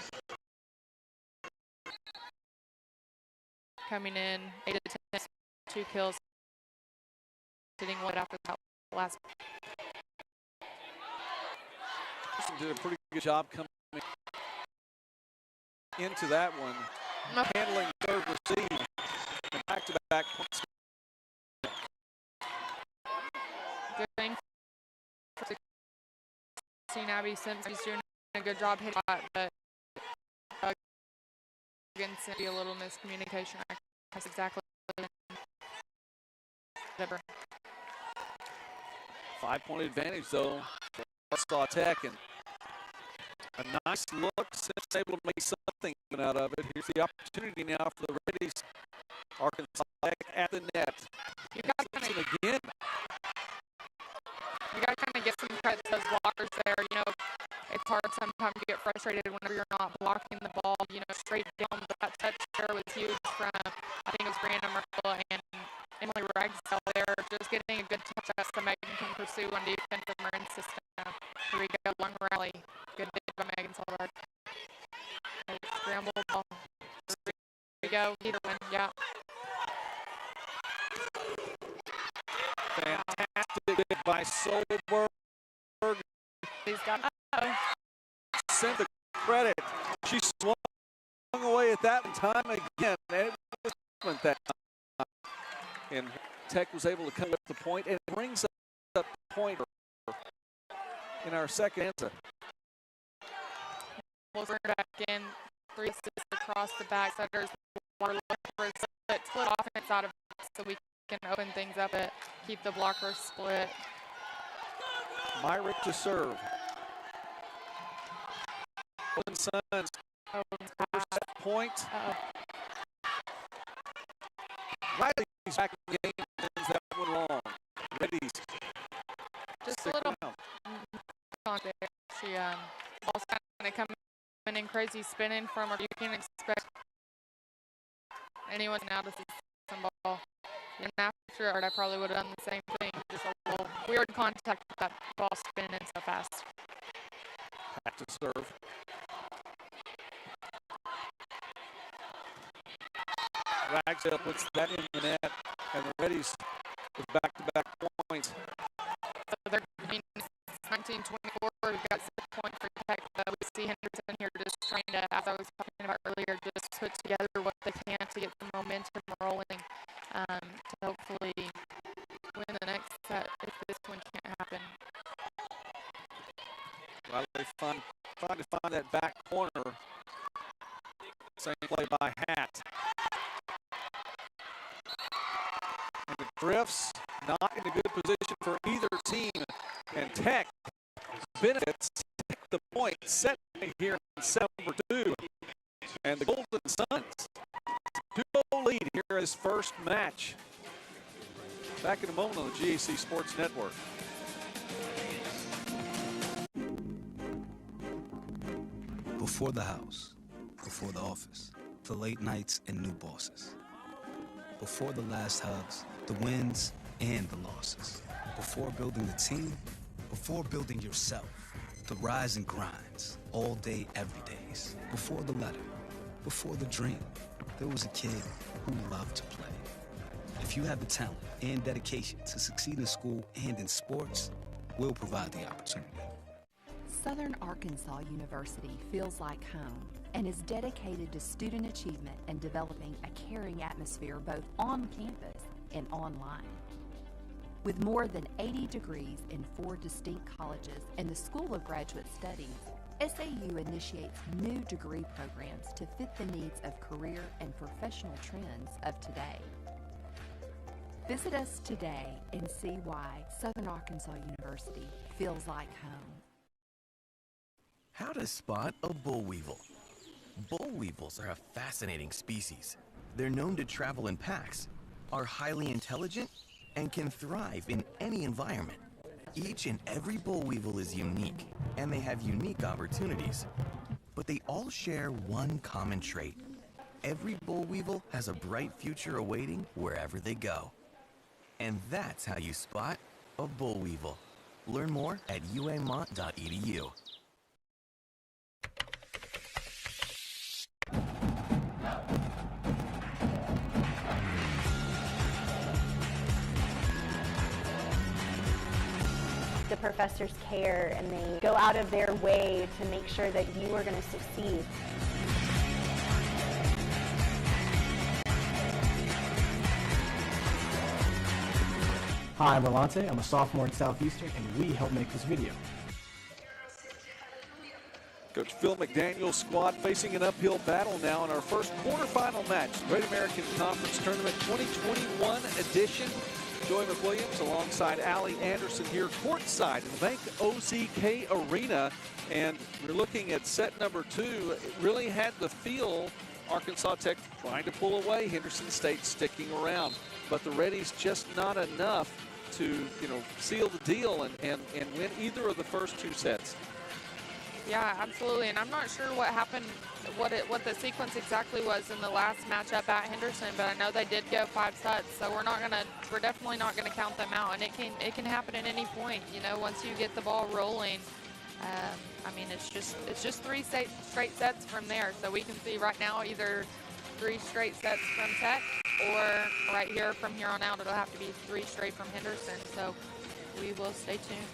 coming in 8 to 10, 2 kills, sitting one after that last. Did a pretty good job coming into that one, handling third receive, and back-to-back points. Good thing. Abby Simpson's doing a good job hitting that, but against a little miscommunication. That's exactly whatever. 5-point advantage though for Arkansas Tech, and a nice look since able to make something out of it. Here's the opportunity now for the Reddies. Arkansas Tech at the net. You got again. You got to kind of get some credit to those blockers there. It's hard sometimes to get frustrated whenever you're not blocking the ball, straight down. But that touch there was huge from, I think it was Brianna Merkel and Emily Ragsdale there. Just getting a good touch up so Megan can pursue on defense from her system. Here we go, long rally. Good dig by Megan Solberg. Scramble ball. Here we go, leader win, yeah. Fantastic by Solberg. He's got send the credit. She swung away at that time again, and it was that time. And Tech was able to come up the point, and it brings up the pointer in our second answer. We'll bring it back in. 3 assists across the back. Setters are looking for a split offense out of it so we can open things up and keep the blockers split. Myrick to serve. Suns. First point. Riley's back in the game. Ends that one wrong. Reddy's. Just a little on there. She ball's kind of coming in crazy spinning from her. You can expect anyone now to see some ball. And after it, I probably would have done the same thing. Just a little weird contact with that ball spinning so fast. Back to serve. Ragsdale puts that in the net, and the Reddies with back-to-back points. So they're 19-24. We've got 6 points for Tech. We see Henderson here just trying to, as I was talking about earlier, just put together what they can to get the momentum rolling to hopefully win the next set if this one can't happen. Riley trying to find that back corner. Same play by Hatt. And it drifts, not in a good position for either team. And Tech benefits the point set here in set number 2. And the Golden Suns, 2-0 lead here in this first match. Back in a moment on the GAC Sports Network. Before the house, before the office, the late nights and new bosses. Before the last hugs, the wins and the losses. Before building the team, before building yourself, the rise and grinds, all day, every days. Before the letter, before the dream, there was a kid who loved to play. If you have the talent and dedication to succeed in school and in sports, we'll provide the opportunity. Southern Arkansas University feels like home and is dedicated to student achievement and developing a caring atmosphere both on campus and online. With more than 80 degrees in 4 distinct colleges and the School of Graduate Studies, SAU initiates new degree programs to fit the needs of career and professional trends of today. Visit us today and see why Southern Arkansas University feels like home. How to spot a boll weevil. Boll weevils are a fascinating species. They're known to travel in packs, are highly intelligent, and can thrive in any environment. Each and every boll weevil is unique, and they have unique opportunities. But they all share one common trait. Every boll weevil has a bright future awaiting wherever they go. And that's how you spot a boll weevil. Learn more at uamont.edu. The professors care and they go out of their way to make sure that you are going to succeed. Hi, I'm Rolante. I'm a sophomore at Southeastern, and we help make this video. Coach Phil McDaniel's squad facing an uphill battle now in our first quarterfinal match. Great American Conference Tournament 2021 edition. Joy McWilliams alongside Allie Anderson here courtside in the Bank OZK Arena. And we're looking at set number 2. It really had the feel Arkansas Tech trying to pull away, Henderson State sticking around. But the Reddies just not enough to, seal the deal and win either of the first 2 sets. Yeah, absolutely. And I'm not sure what happened, what the sequence exactly was in the last matchup at Henderson, but I know they did go 5 sets, so we're definitely not gonna count them out. And it can happen at any point, once you get the ball rolling. I mean, it's just 3 straight sets from there. So we can see right now either 3 straight sets from Tech, or right here from here on out, it'll have to be 3 straight from Henderson. So we will stay tuned.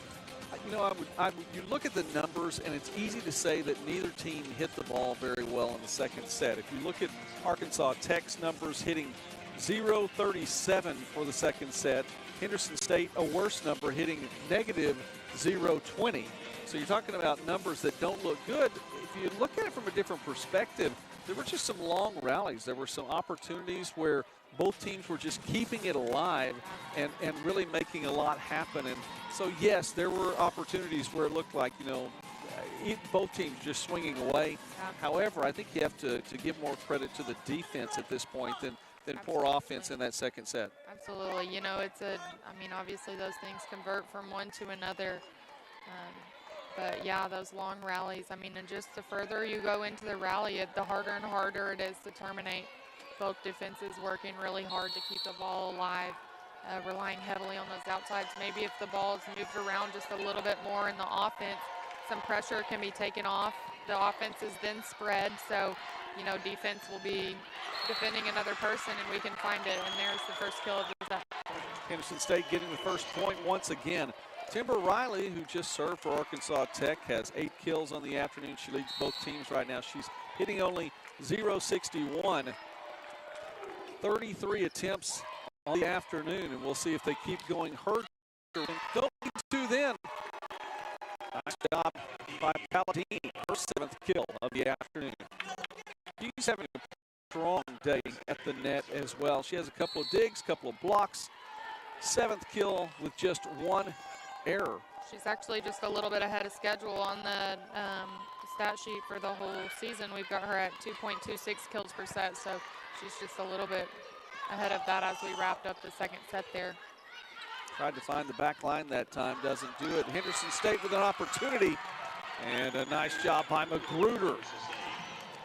You look at the numbers, and it's easy to say that neither team hit the ball very well in the second set. If you look at Arkansas Tech's numbers, hitting 0-37 for the second set. Henderson State, a worse number, hitting negative 0-20. So you're talking about numbers that don't look good. If you look at it from a different perspective, there were just some long rallies. There were some opportunities where both teams were just keeping it alive and really making a lot happen. And so, yes, there were opportunities where it looked like, both teams just swinging away. However, I think you have to give more credit to the defense at this point than poor offense in that second set. Absolutely. Obviously those things convert from one to another. But yeah, those long rallies, and just the further you go into the rally, the harder and harder it is to terminate. Both defenses working really hard to keep the ball alive, relying heavily on those outsides. Maybe if the ball is moved around just a little bit more in the offense, some pressure can be taken off. The offense is then spread, so, defense will be defending another person, and we can find it, and there's the first kill of the set. Henderson State getting the first point once again. Timber Riley, who just served for Arkansas Tech, has 8 kills on the afternoon. She leads both teams right now. She's hitting only .061. 33 attempts on the afternoon, and we'll see if they keep going. Her going to then. Nice job by Palladini, her 7th kill of the afternoon. She's having a strong day at the net as well. She has a couple of digs, couple of blocks. 7th kill with just 1 error. She's actually just a little bit ahead of schedule on the stat sheet for the whole season. We've got her at 2.26 kills per set, so she's just a little bit ahead of that as we wrapped up the second set there. Tried to find the back line that time, doesn't do it. Henderson State with an opportunity, and a nice job by Magruder.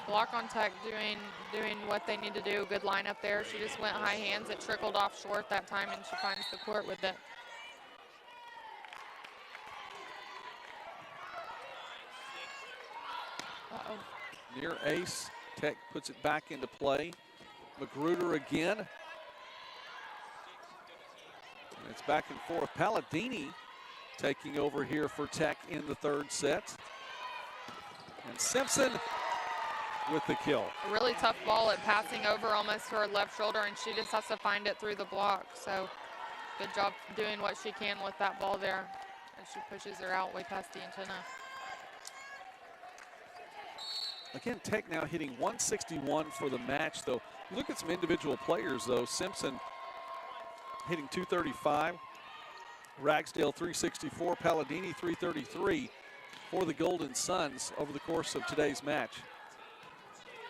Block on Tech doing what they need to do. Good lineup there. She just went high hands. It trickled off short that time, and she finds the court with it. Near ace. Tech puts it back into play. Magruder again. And it's back and forth. Palladini taking over here for Tech in the third set. And Simpson with the kill. A really tough ball at passing over almost to her left shoulder, and she just has to find it through the block. So good job doing what she can with that ball there as she pushes her out way past the antenna. Again, Tech now hitting 161 for the match, though. You look at some individual players, though. Simpson hitting 235. Ragsdale 364. Palladini 333 for the Golden Suns over the course of today's match.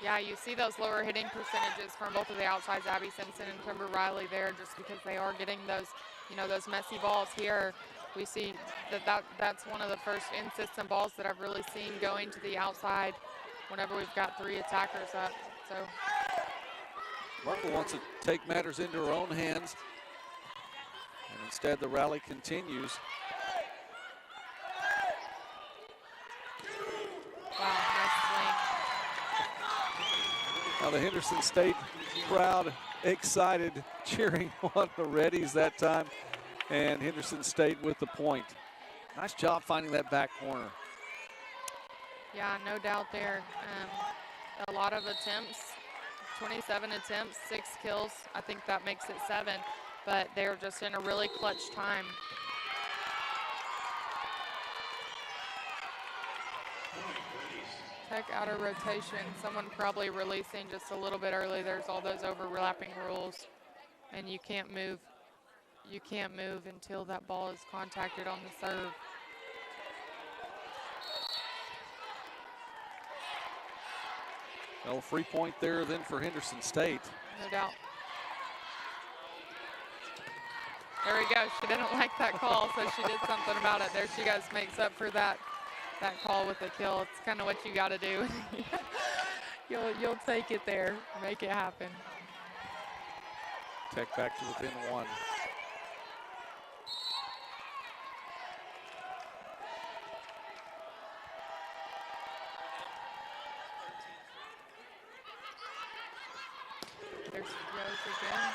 Yeah, you see those lower hitting percentages from both of the outsides, Abby Simpson and Timber Riley there, just because they are getting those, those messy balls here. We see that's one of the first in-system balls that I've really seen going to the outside whenever we've got 3 attackers up. So Markle wants to take matters into her own hands, and instead the rally continues. Wow, nice swing. Now the Henderson State crowd excited, cheering on the Reddies that time, and Henderson State with the point. Nice job finding that back corner. Yeah, no doubt there. A lot of attempts, 27 attempts, 6 kills. I think that makes it 7, but they're just in a really clutch time. Tech out of rotation. Someone probably releasing just a little bit early. There's all those overlapping rules, and you can't move. You can't move until that ball is contacted on the serve. Well, free point there then for Henderson State. No doubt. There we go. She didn't like that call, so she did something about it. There she goes, makes up for that call with the kill. It's kind of what you got to do. You'll take it there, make it happen. Tech back to within 1. There's Rose again.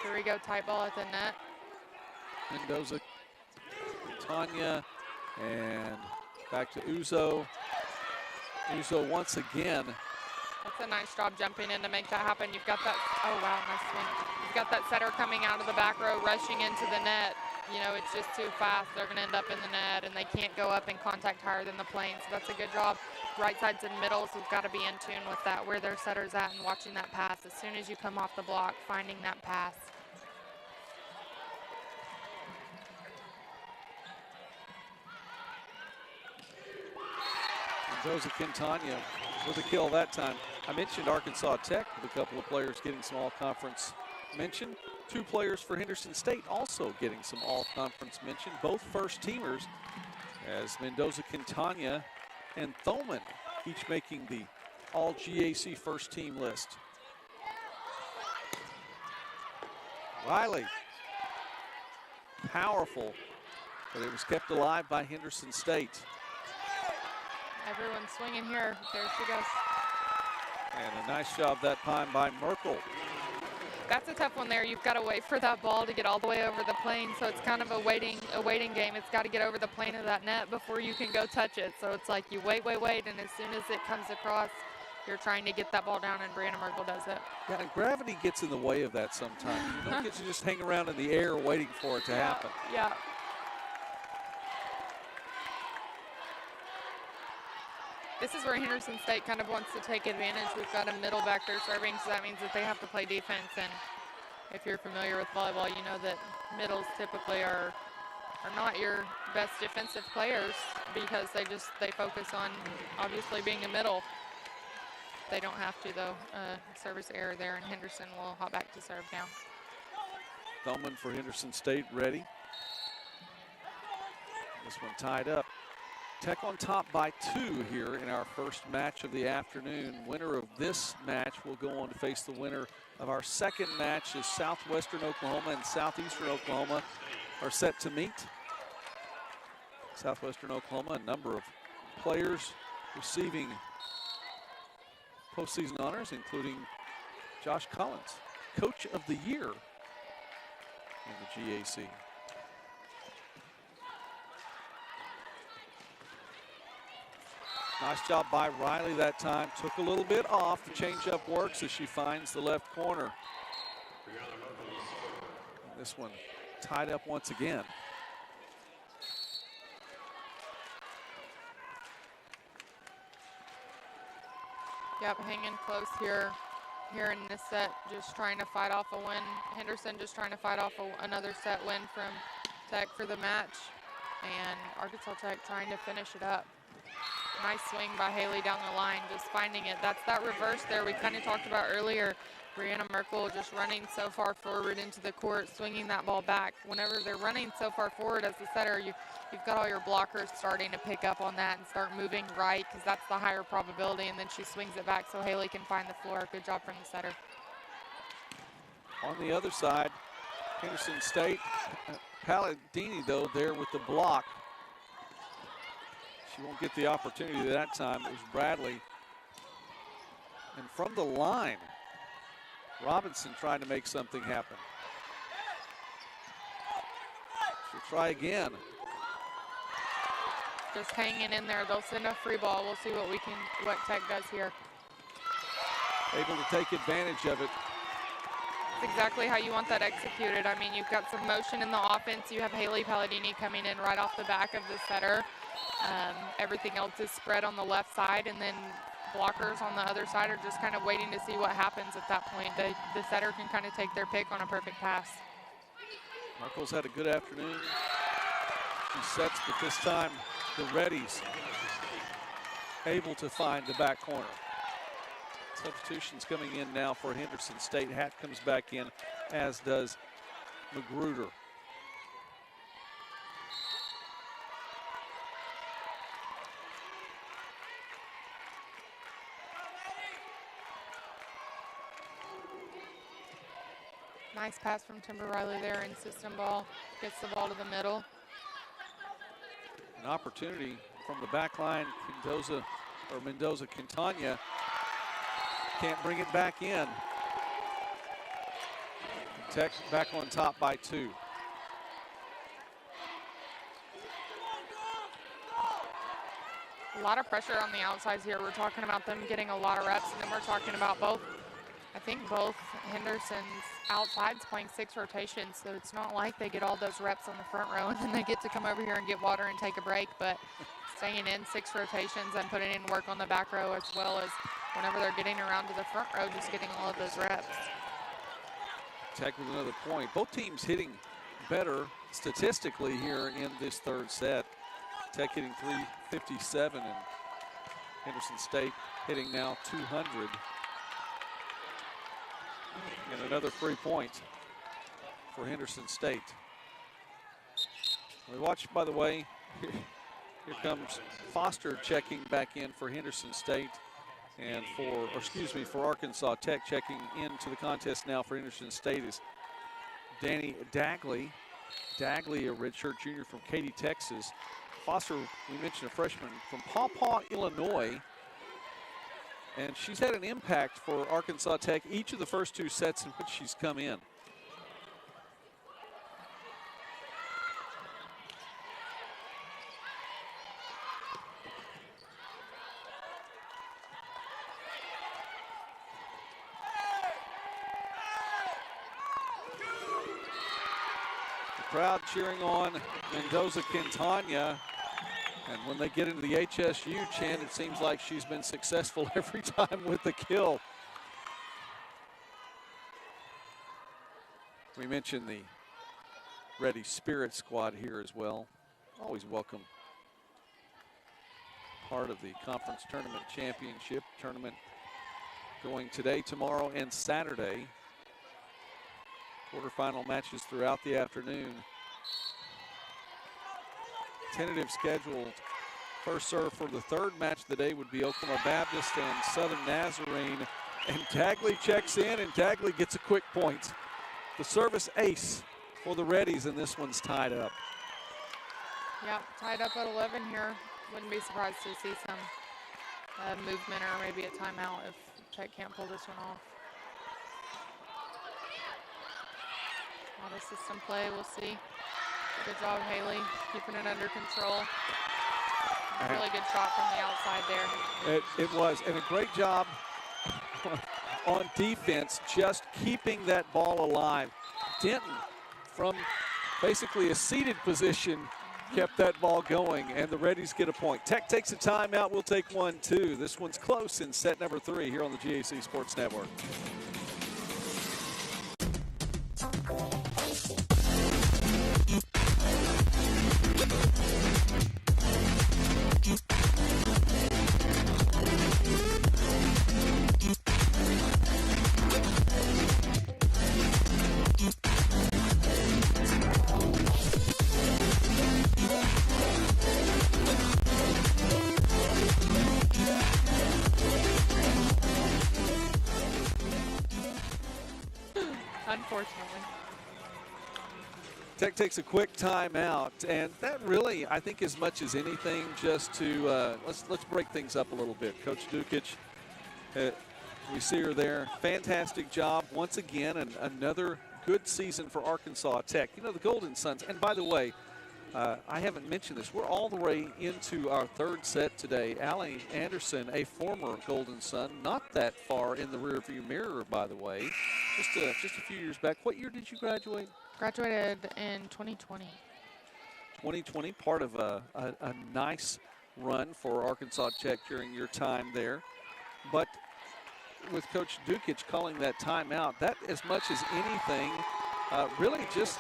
Here we go, tight ball at the net. Mendoza, Tanya, and back to Uzo. Uzo once again. That's a nice job jumping in to make that happen. You've got that, oh wow, nice swing. You've got that setter coming out of the back row, rushing into the net. you know, it's just too fast. They're going to end up in the net, and they can't go up and contact higher than the plane. So that's a good job. Right sides and middles, we've got to be in tune with that, where their setter's at, and watching that pass. As soon as you come off the block, finding that pass. Mendoza Quintana with a kill that time. I mentioned Arkansas Tech with a couple of players getting some all-conference mention. 2 players for Henderson State also getting some all-conference mention. Both first-teamers, as Mendoza Quintana and Thoman each making the all-GAC first-team list. Riley, powerful, but it was kept alive by Henderson State. Everyone's swinging here. There she goes. And a nice job that time by Merkel. That's a tough one there. You've got to wait for that ball to get all the way over the plane, so it's kind of a waiting game. It's got to get over the plane of that net before you can go touch it. So it's like you wait, and as soon as it comes across, you're trying to get that ball down, and Brianna Merkel does it. Yeah, and gravity gets in the way of that sometimes. You don't get to just hang around in the air waiting for it to happen. Yeah. This is where Henderson State kind of wants to take advantage. We've got a middle back there serving, so that means that they have to play defense. And if you're familiar with volleyball, you know that middles typically are not your best defensive players, because they focus on obviously being a middle. They don't have to, though. Service error there, and Henderson will hop back to serve now. Thoman for Henderson State ready. This one tied up. Tech on top by 2 here in our first match of the afternoon. Winner of this match will go on to face the winner of our second match, as Southwestern Oklahoma and Southeastern Oklahoma are set to meet. Southwestern Oklahoma, a number of players receiving postseason honors, including Josh Collins, Coach of the Year in the GAC. Nice job by Riley that time. Took a little bit off. The changeup works as she finds the left corner. This one tied up once again. Yep, hanging close here in this set, just trying to fight off a win. Henderson just trying to fight off another set win from Tech for the match, and Arkansas Tech trying to finish it up. Nice swing by Haley down the line, just finding it. That's that reverse there we kind of talked about earlier. Brianna Merkel just running so far forward into the court, swinging that ball back. Whenever they're running so far forward as the setter, you've got all your blockers starting to pick up on that and start moving right, because that's the higher probability, and then she swings it back so Haley can find the floor. Good job from the setter. On the other side, Henderson State, Palladini, though, there with the block. She won't get the opportunity that time. It was Bradley. And from the line, Robinson trying to make something happen. She'll try again. Just hanging in there. They'll send a free ball. We'll see what Tech does here. Able to take advantage of it. That's exactly how you want that executed. I mean, you've got some motion in the offense. You have Haley Palladini coming in right off the back of the setter. Everything else is spread on the left side, and then blockers on the other side are just kind of waiting to see what happens at that point. The setter can kind of take their pick on a perfect pass. Merkel's had a good afternoon. She sets, but this time the Reddies able to find the back corner. Substitutions coming in now for Henderson State. Hatt comes back in, as does Magruder. Nice pass from Timber Riley there in system ball. Gets the ball to the middle. An opportunity from the back line. Mendoza Quintana can't bring it back in. Tech back on top by 2. A lot of pressure on the outsides here. We're talking about them getting a lot of reps, and then we're talking about both I think both Henderson's outsides playing 6 rotations, so it's not like they get all those reps on the front row and then they get to come over here and get water and take a break, but staying in 6 rotations and putting in work on the back row as well as whenever they're getting around to the front row, just getting all of those reps. Tech with another point. Both teams hitting better statistically here in this third set. Tech hitting 357 and Henderson State hitting now 200. And another free point for Henderson State. We watch, by the way, here comes Foster checking back in for Henderson State. And for Arkansas Tech checking into the contest now for Henderson State is Danny Dagley. Dagley, a redshirt junior from Katy, Texas. Foster, we mentioned a freshman from Paw Paw, Illinois. And she's had an impact for Arkansas Tech each of the first 2 sets in which she's come in. Crowd cheering on Mendoza Quintana, and when they get into the HSU chant, it seems like she's been successful every time with the kill. We mentioned the Ready Spirit squad here as well. Always welcome. Part of the conference tournament championship tournament going today, tomorrow, and Saturday. Quarterfinal matches throughout the afternoon. Tentative scheduled first serve for the third match of the day would be Oklahoma Baptist and Southern Nazarene. And Dagley checks in, and Dagley gets a quick point. The service ace for the Reddies, and this one's tied up. Yep, tied up at 11 here. Wouldn't be surprised to see some movement or maybe a timeout if Tech can't pull this one off. A lot of system play, we'll see. Good job, Haley, keeping it under control. Really good shot from the outside there. It was, and a great job on defense, just keeping that ball alive. Denton, from basically a seated position, kept that ball going, and the Reddies get a point. Tech takes a timeout. We'll take one, too. This one's close in set number 3 here on the GAC Sports Network. Unfortunately. Tech takes a quick timeout, and that really, I think, as much as anything, just to let's break things up a little bit. Coach Dukic, we see her there. Fantastic job once again, and another good season for Arkansas Tech. You know, the Golden Suns, and by the way, I haven't mentioned this. We're all the way into our third set today. Allie Anderson, a former Golden Sun, not that far in the rearview mirror, by the way. Just a few years back. What year did you graduate? Graduated in 2020. 2020, part of a nice run for Arkansas Tech during your time there. But with Coach Dukic calling that timeout, that as much as anything, really just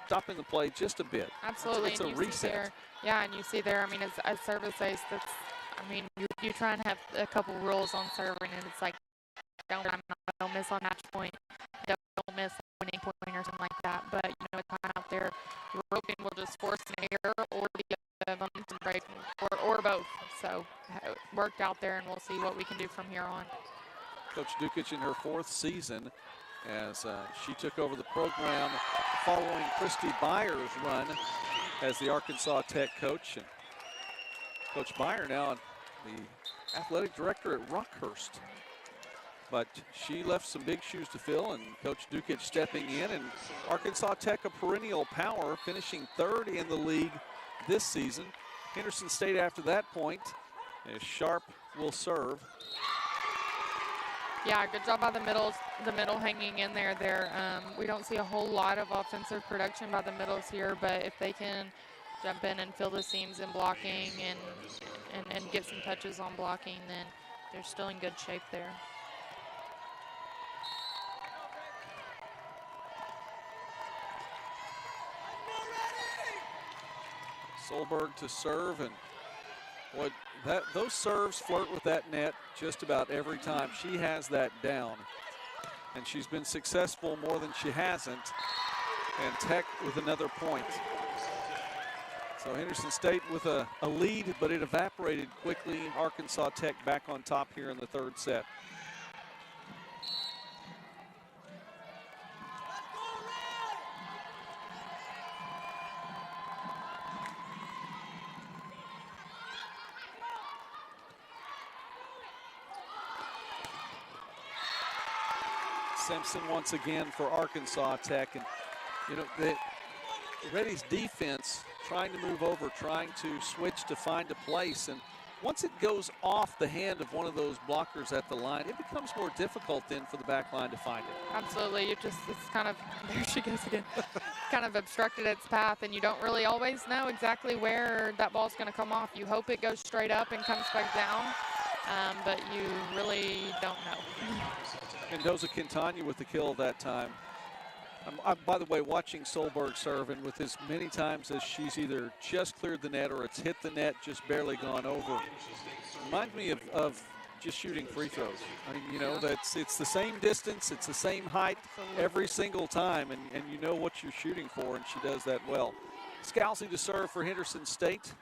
stopping the play just a bit. Absolutely. It's a reset. There, yeah, and you see there, I mean, as service ace, that's, I mean, you try and have a couple rules on serving, and it's like, don't miss on match point, don't miss winning point or something like that. But, you know, it's kind of out there, roping will just force an error or the momentum break, or both. So it worked out there, and we'll see what we can do from here on. Coach Dukic in her 4th season as she took over the program following Christy Byer's run as the Arkansas Tech coach. And Coach Byer now the athletic director at Rockhurst. But she left some big shoes to fill, and Coach Dukic stepping in, and Arkansas Tech, a perennial power, finishing 3rd in the league this season. Henderson State after that point, as Sharp will serve. Yeah, good job by the middle hanging in there. We don't see a whole lot of offensive production by the middles here, but if they can jump in and fill the seams in blocking and get some touches on blocking, then they're still in good shape there. Solberg to serve, and boy, those serves flirt with that net just about every time. She has that down, and she's been successful more than she hasn't. And Tech with another point. So Henderson State with a lead, but it evaporated quickly. Arkansas Tech back on top here in the third set. Simpson once again for Arkansas Tech, and you know, Reddy's defense trying to move over, trying to switch to find a place, and once it goes off the hand of one of those blockers at the line, it becomes more difficult then for the back line to find it. Absolutely, it's kind of, there she goes again, kind of obstructed its path, and you don't really always know exactly where that ball's going to come off. You hope it goes straight up and comes back down, but you really don't know. Mendoza Quintana with the kill that time. I'm, by the way, watching Solberg serve, and with as many times as she's either just cleared the net or it's hit the net, just barely gone over. Reminds me of just shooting free throws. I mean, you know, it's the same distance, it's the same height every single time, and you know what you're shooting for, and she does that well. Scalzi to serve for Henderson State,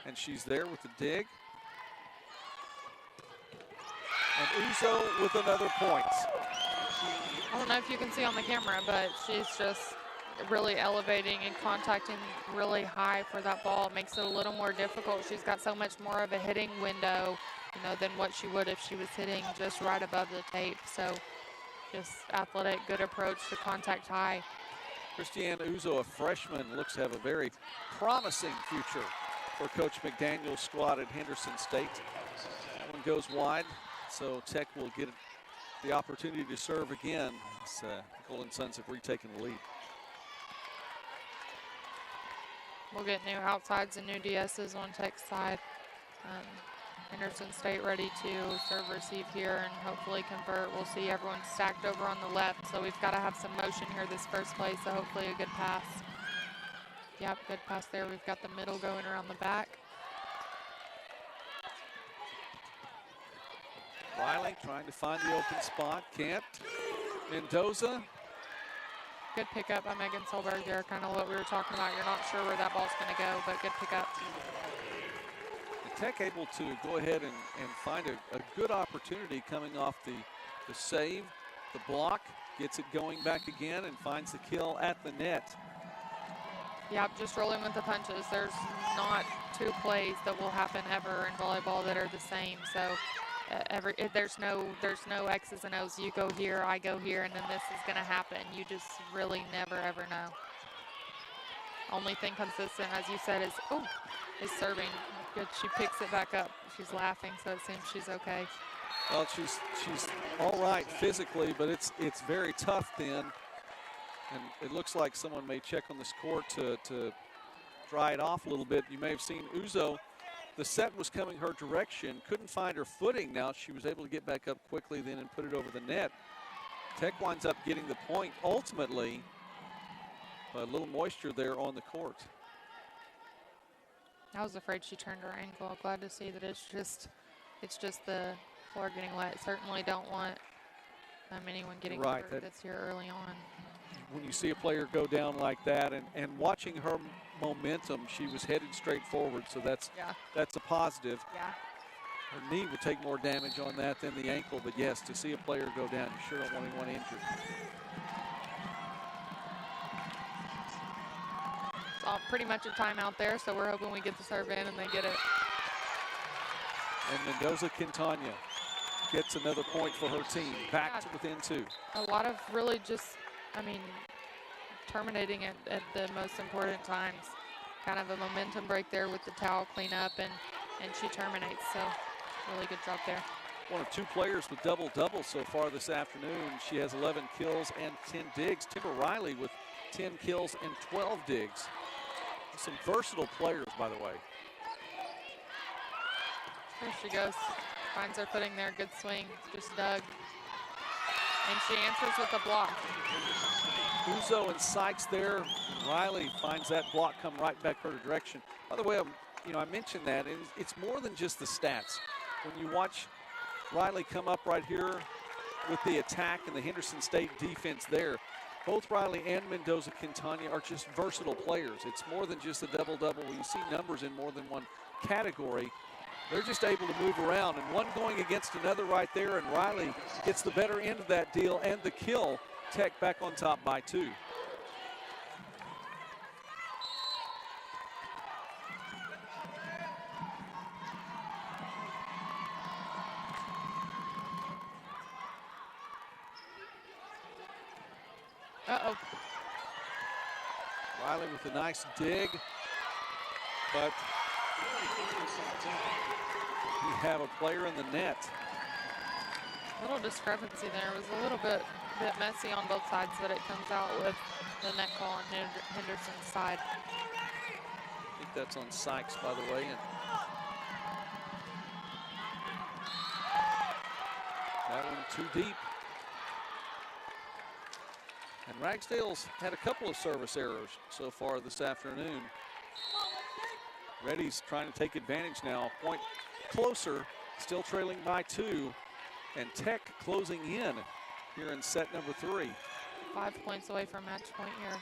and she's there with the dig. And Uzo with another point. I don't know if you can see on the camera, but she's just really elevating and contacting really high for that ball. It makes it a little more difficult. She's got so much more of a hitting window, you know, than what she would if she was hitting just right above the tape. So just athletic, good approach to contact high. Christiane Uzo, a freshman, looks to have a very promising future for Coach McDaniel's squad at Henderson State. That one goes wide, so Tech will get the opportunity to serve again. As Golden Suns have retaken the lead. We'll get new outsides and new DSs on Tech's side. Henderson State ready to serve receive here and hopefully convert. We'll see everyone stacked over on the left, so we've got to have some motion here this first play, so hopefully a good pass. Yep, good pass there. We've got the middle going around the back. Riley trying to find the open spot, can't. Mendoza. Good pickup by Megan Solberg there, kind of what we were talking about. You're not sure where that ball's going to go, but good pickup. The Tech able to go ahead and find a good opportunity coming off the save, the block, gets it going back again and finds the kill at the net. Yep, just rolling with the punches. There's not two plays that will happen ever in volleyball that are the same. So there's no X's and O's. You go here, I go here, and then this is going to happen. You just really never ever know. Only thing consistent, as you said, is serving. Good, she picks it back up. She's laughing, so it seems she's okay. Well, she's all right physically, but it's very tough then. And it looks like someone may check on this court to dry it off a little bit. You may have seen Uzo. The set was coming her direction, couldn't find her footing. Now she was able to get back up quickly then and put it over the net. Tech winds up getting the point ultimately. A little moisture there on the court. I was afraid she turned her ankle. Glad to see that it's just the floor getting wet. Certainly don't want anyone getting hurt that's here early on. When you see a player go down like that, and watching her momentum, she was headed straight forward, so that's a positive. Yeah. Her knee would take more damage on that than the ankle, but yes, to see a player go down, you sure don't want anyone injured. It's all pretty much a timeout there, so we're hoping we get the serve in and they get it. And Mendoza Quintana gets another point for her team, back to within two. A lot of really just, terminating it at the most important times. Kind of a momentum break there with the towel cleanup, and she terminates, so really good job there. one of 2 players with double-doubles so far this afternoon. She has 11 kills and 10 digs. Timber Riley with 10 kills and 12 digs. Some versatile players, by the way. There she goes. Finds her footing there. Good swing. Just dug. And she answers with a block. Uzo and Sykes there. Riley finds that block come right back her direction. By the way, I mentioned that, and it's more than just the stats. When you watch Riley come up right here with the attack and the Henderson State defense there, both Riley and Mendoza-Quintana are just versatile players. It's more than just a double-double. When you see numbers in more than one category, they're just able to move around, and one going against another right there, and Riley gets the better end of that deal and the kill. Tech back on top by 2. Uh-oh. Riley with a nice dig, but we have a player in the net. Little discrepancy there. It was a little bit messy on both sides, but it comes out with the net call on Henderson's side. I think that's on Sykes, by the way. And that one too deep. And Ragsdale's had a couple of service errors so far this afternoon. Reddy's trying to take advantage now. Point closer, still trailing by 2. And Tech closing in here in set number 3. 5 points away from match point here.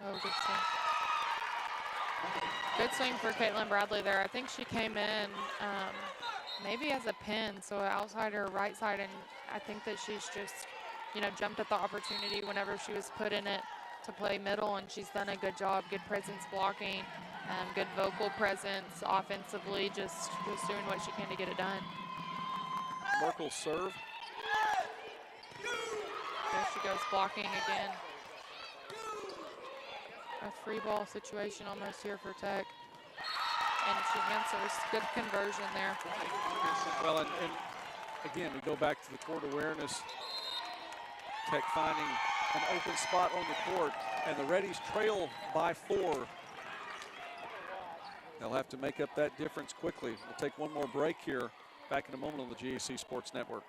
Oh, good swing. Good swing for Caitlin Bradley there. I think she came in maybe as a pin, so outside her right side, and I think that she's just, jumped at the opportunity whenever she was put in it to play middle, and she's done a good job. Good presence blocking, good vocal presence offensively, just doing what she can to get it done. Merkel serve. There she goes, blocking again. A free ball situation almost here for Tech. And she answers. Good conversion there. Well, and again, we go back to the court awareness. Tech finding an open spot on the court, and the Reddies trail by 4. They'll have to make up that difference quickly. We'll take one more break here. Back in a moment on the GAC Sports Network.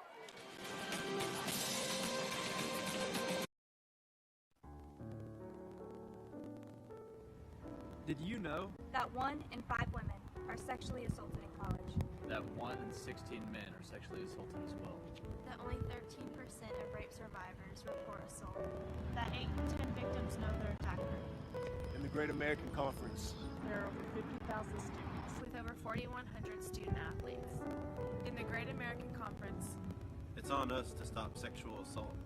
Did you know that 1 in 5 women are sexually assaulted in college? that 1 in 16 men are sexually assaulted as well? That only 13% of rape survivors report assault? That 8 in 10 victims know their attacker? In the Great American Conference, there are over 50,000 students with over 4,100 student athletes. In the Great American Conference, it's on us to stop sexual assault.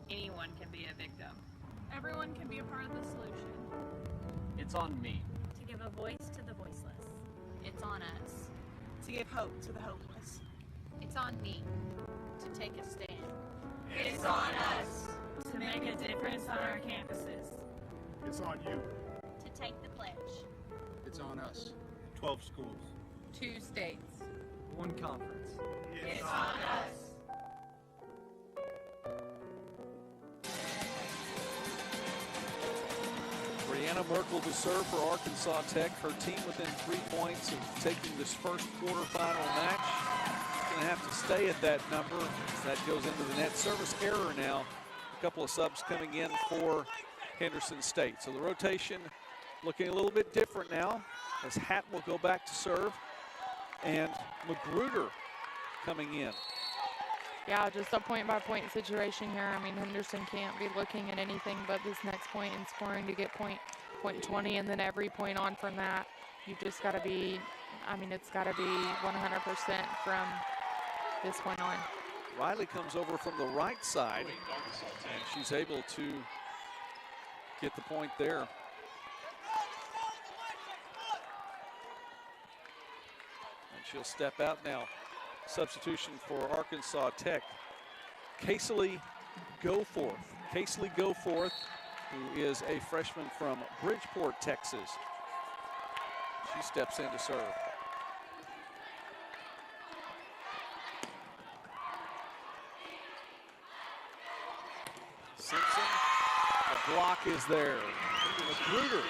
Anyone can be a victim. Everyone can be a part of the solution. It's on me to give a voice to the voiceless. It's on us to give hope to the hopeless. It's on me to take a stand. It's on us to make a difference on our campuses. It's on you to take the pledge. It's on us. 12 schools. 2 states. 1 conference. It's on us. Brianna Merkel to serve for Arkansas Tech. Her team within 3 points of taking this first quarterfinal match. Going to have to stay at that number. That goes into the net. Service error now. A couple of subs coming in for Henderson State. So the rotation looking a little bit different now as Hatton will go back to serve. And Magruder coming in. Yeah, just a point-by-point situation here. I mean, Henderson can't be looking at anything but this next point and scoring to get point 20, and then every point on from that, you've just got to be, it's got to be 100% from this point on. Riley comes over from the right side, and she's able to get the point there. And she'll step out now. Substitution for Arkansas Tech. Casely Goforth. Casely Goforth, who is a freshman from Bridgeport, Texas. She steps in to serve. Simpson. The block is there. Magruder.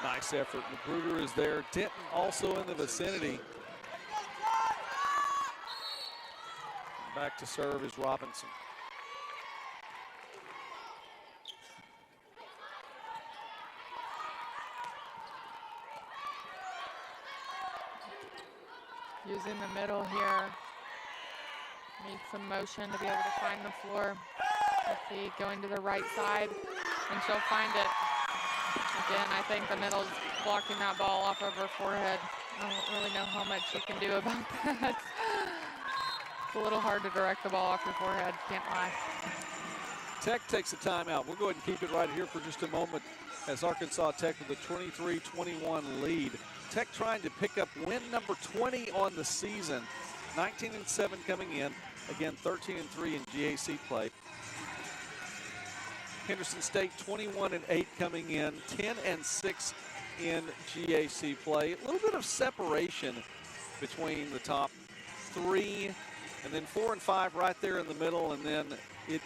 Nice effort. Magruder is there. Denton also in the vicinity. Back to serve is Robinson. Using the middle here. Needs some motion to be able to find the floor. Let's see, going to the right side, and she'll find it. Again, I think the middle's blocking that ball off of her forehead. I don't really know how much you can do about that. It's a little hard to direct the ball off your forehead, can't lie. Tech takes a timeout. We'll go ahead and keep it right here for just a moment as Arkansas Tech with a 23-21 lead. Tech trying to pick up win number 20 on the season. 19-7 coming in. Again, 13-3 in GAC play. Henderson State 21-8 coming in. 10-6 in GAC play. A little bit of separation between the top three, and then 4 and 5 right there in the middle, and then it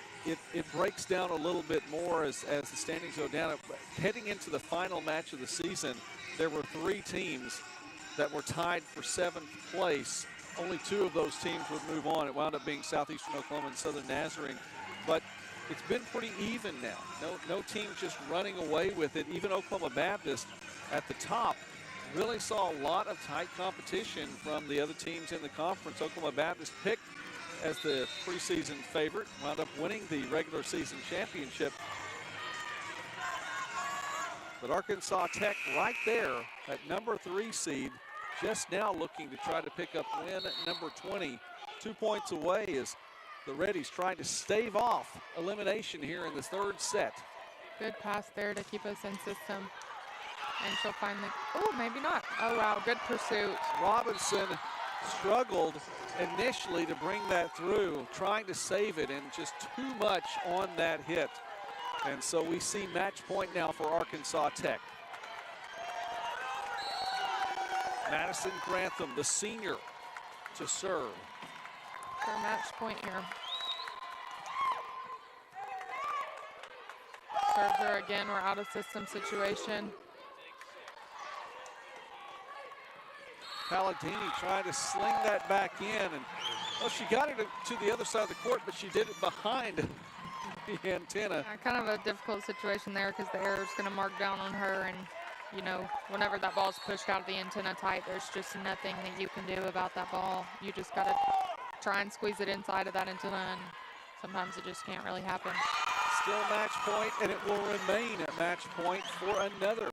breaks down a little bit more as the standings go down. Heading into the final match of the season, there were 3 teams that were tied for 7th place. Only 2 of those teams would move on. It wound up being Southeastern Oklahoma and Southern Nazarene. But it's been pretty even now. No team just running away with it. Even Oklahoma Baptist at the top really saw a lot of tight competition from the other teams in the conference. Oklahoma Baptist picked as the preseason favorite, wound up winning the regular season championship. But Arkansas Tech right there at number 3 seed, just now looking to try to pick up win number 20. 2 points away as the Reddies trying to stave off elimination here in the 3rd set. Good pass there to keep us in system. And she'll find the, oh, maybe not. Oh, wow, good pursuit. Robinson struggled initially to bring that through, trying to save it, and just too much on that hit. And so we see match point now for Arkansas Tech. Madison Grantham, the senior, to serve. For match point here. Serves her again, we're out of system situation. Palladini trying to sling that back in, and well, she got it to the other side of the court, but she did it behind the antenna. Kind of a difficult situation there because the error's going to mark down on her, and you know, whenever that ball's pushed out of the antenna tight, there's just nothing that you can do about that ball. You just got to try and squeeze it inside of that antenna, and sometimes it just can't really happen. Still match point, and it will remain a match point for another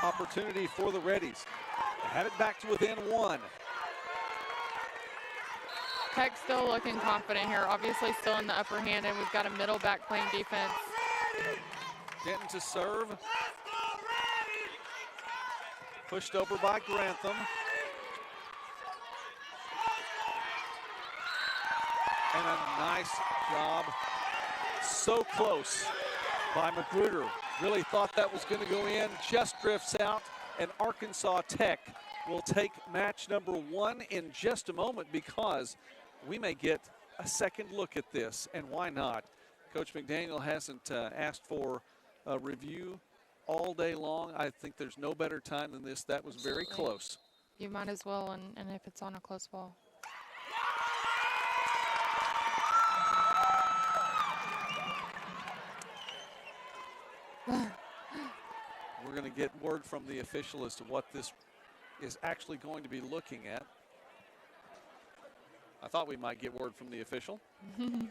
opportunity for the Reddies. They have it back to within 1. Tech still looking confident here, obviously still in the upper hand, and we've got a middle back playing defense. Denton to serve. Pushed over by Grantham. And a nice job. So close by Magruder. Really thought that was going to go in. Just drifts out, and Arkansas Tech will take match number 1 in just a moment, because we may get a second look at this, and why not? Coach McDaniel hasn't asked for a review all day long. I think there's no better time than this. That was very close. You might as well, and if it's on a close ball. We're going to get word from the official as to what this is actually going to be looking at. I thought we might get word from the official. I'm going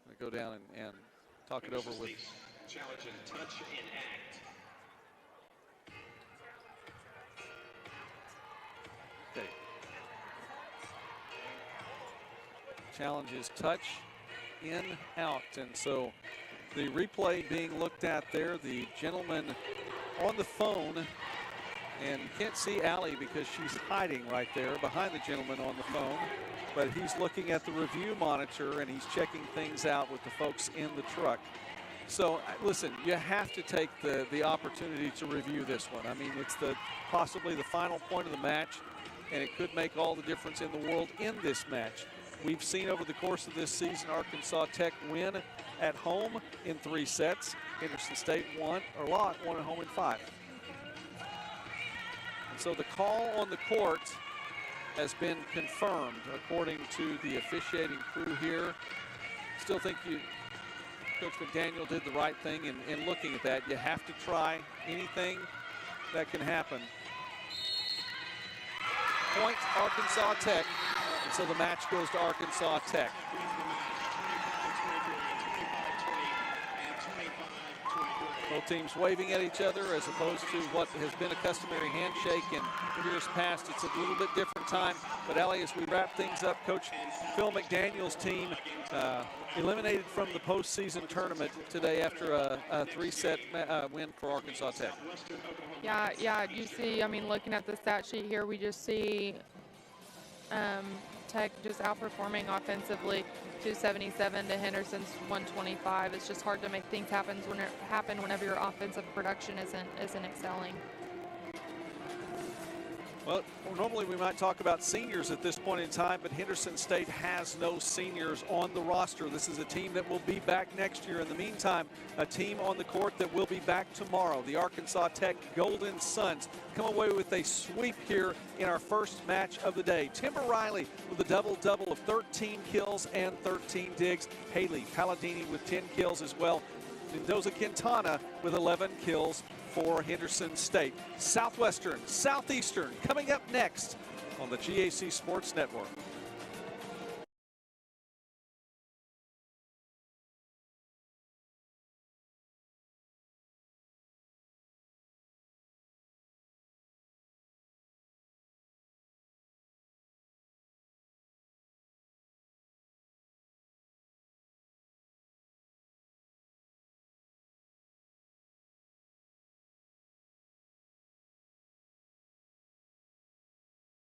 to go down and talk it over with. Challenge and touch in act. Okay. Challenge is touch, in, out. And so the replay being looked at there, the gentleman on the phone, and you can't see Allie because she's hiding right there behind the gentleman on the phone, but he's looking at the review monitor and he's checking things out with the folks in the truck. So listen, you have to take the opportunity to review this one. I mean, it's possibly the final point of the match. and it could make all the difference in the world in this match. We've seen over the course of this season Arkansas Tech win at home in 3 sets. Henderson State won at home in 5. And so the call on the court has been confirmed according to the officiating crew here. Still think Coach McDaniel did the right thing in looking at that. You have to try anything that can happen. Point Arkansas Tech, and so the match goes to Arkansas Tech. Both teams waving at each other as opposed to what has been a customary handshake in years past. It's a little bit different time. But Allie, as we wrap things up, Coach Phil McDaniel's team eliminated from the postseason tournament today after a 3-set win for Arkansas Tech. Yeah, you see, I mean, looking at the stat sheet here, we just see Tech just outperforming offensively, 277 to Henderson's 125. It's just hard to make things happen whenever your offensive production isn't excelling. Well, normally we might talk about seniors at this point in time, but Henderson State has no seniors on the roster. This is a team that will be back next year. In the meantime, a team on the court that will be back tomorrow. The Arkansas Tech Golden Suns come away with a sweep here in our first match of the day. Timber Riley with a double-double of 13 kills and 13 digs. Haley Palladini with 10 kills as well. Mendoza Quintana with 11 kills for Henderson State. Southwestern, Southeastern coming up next on the GAC Sports Network.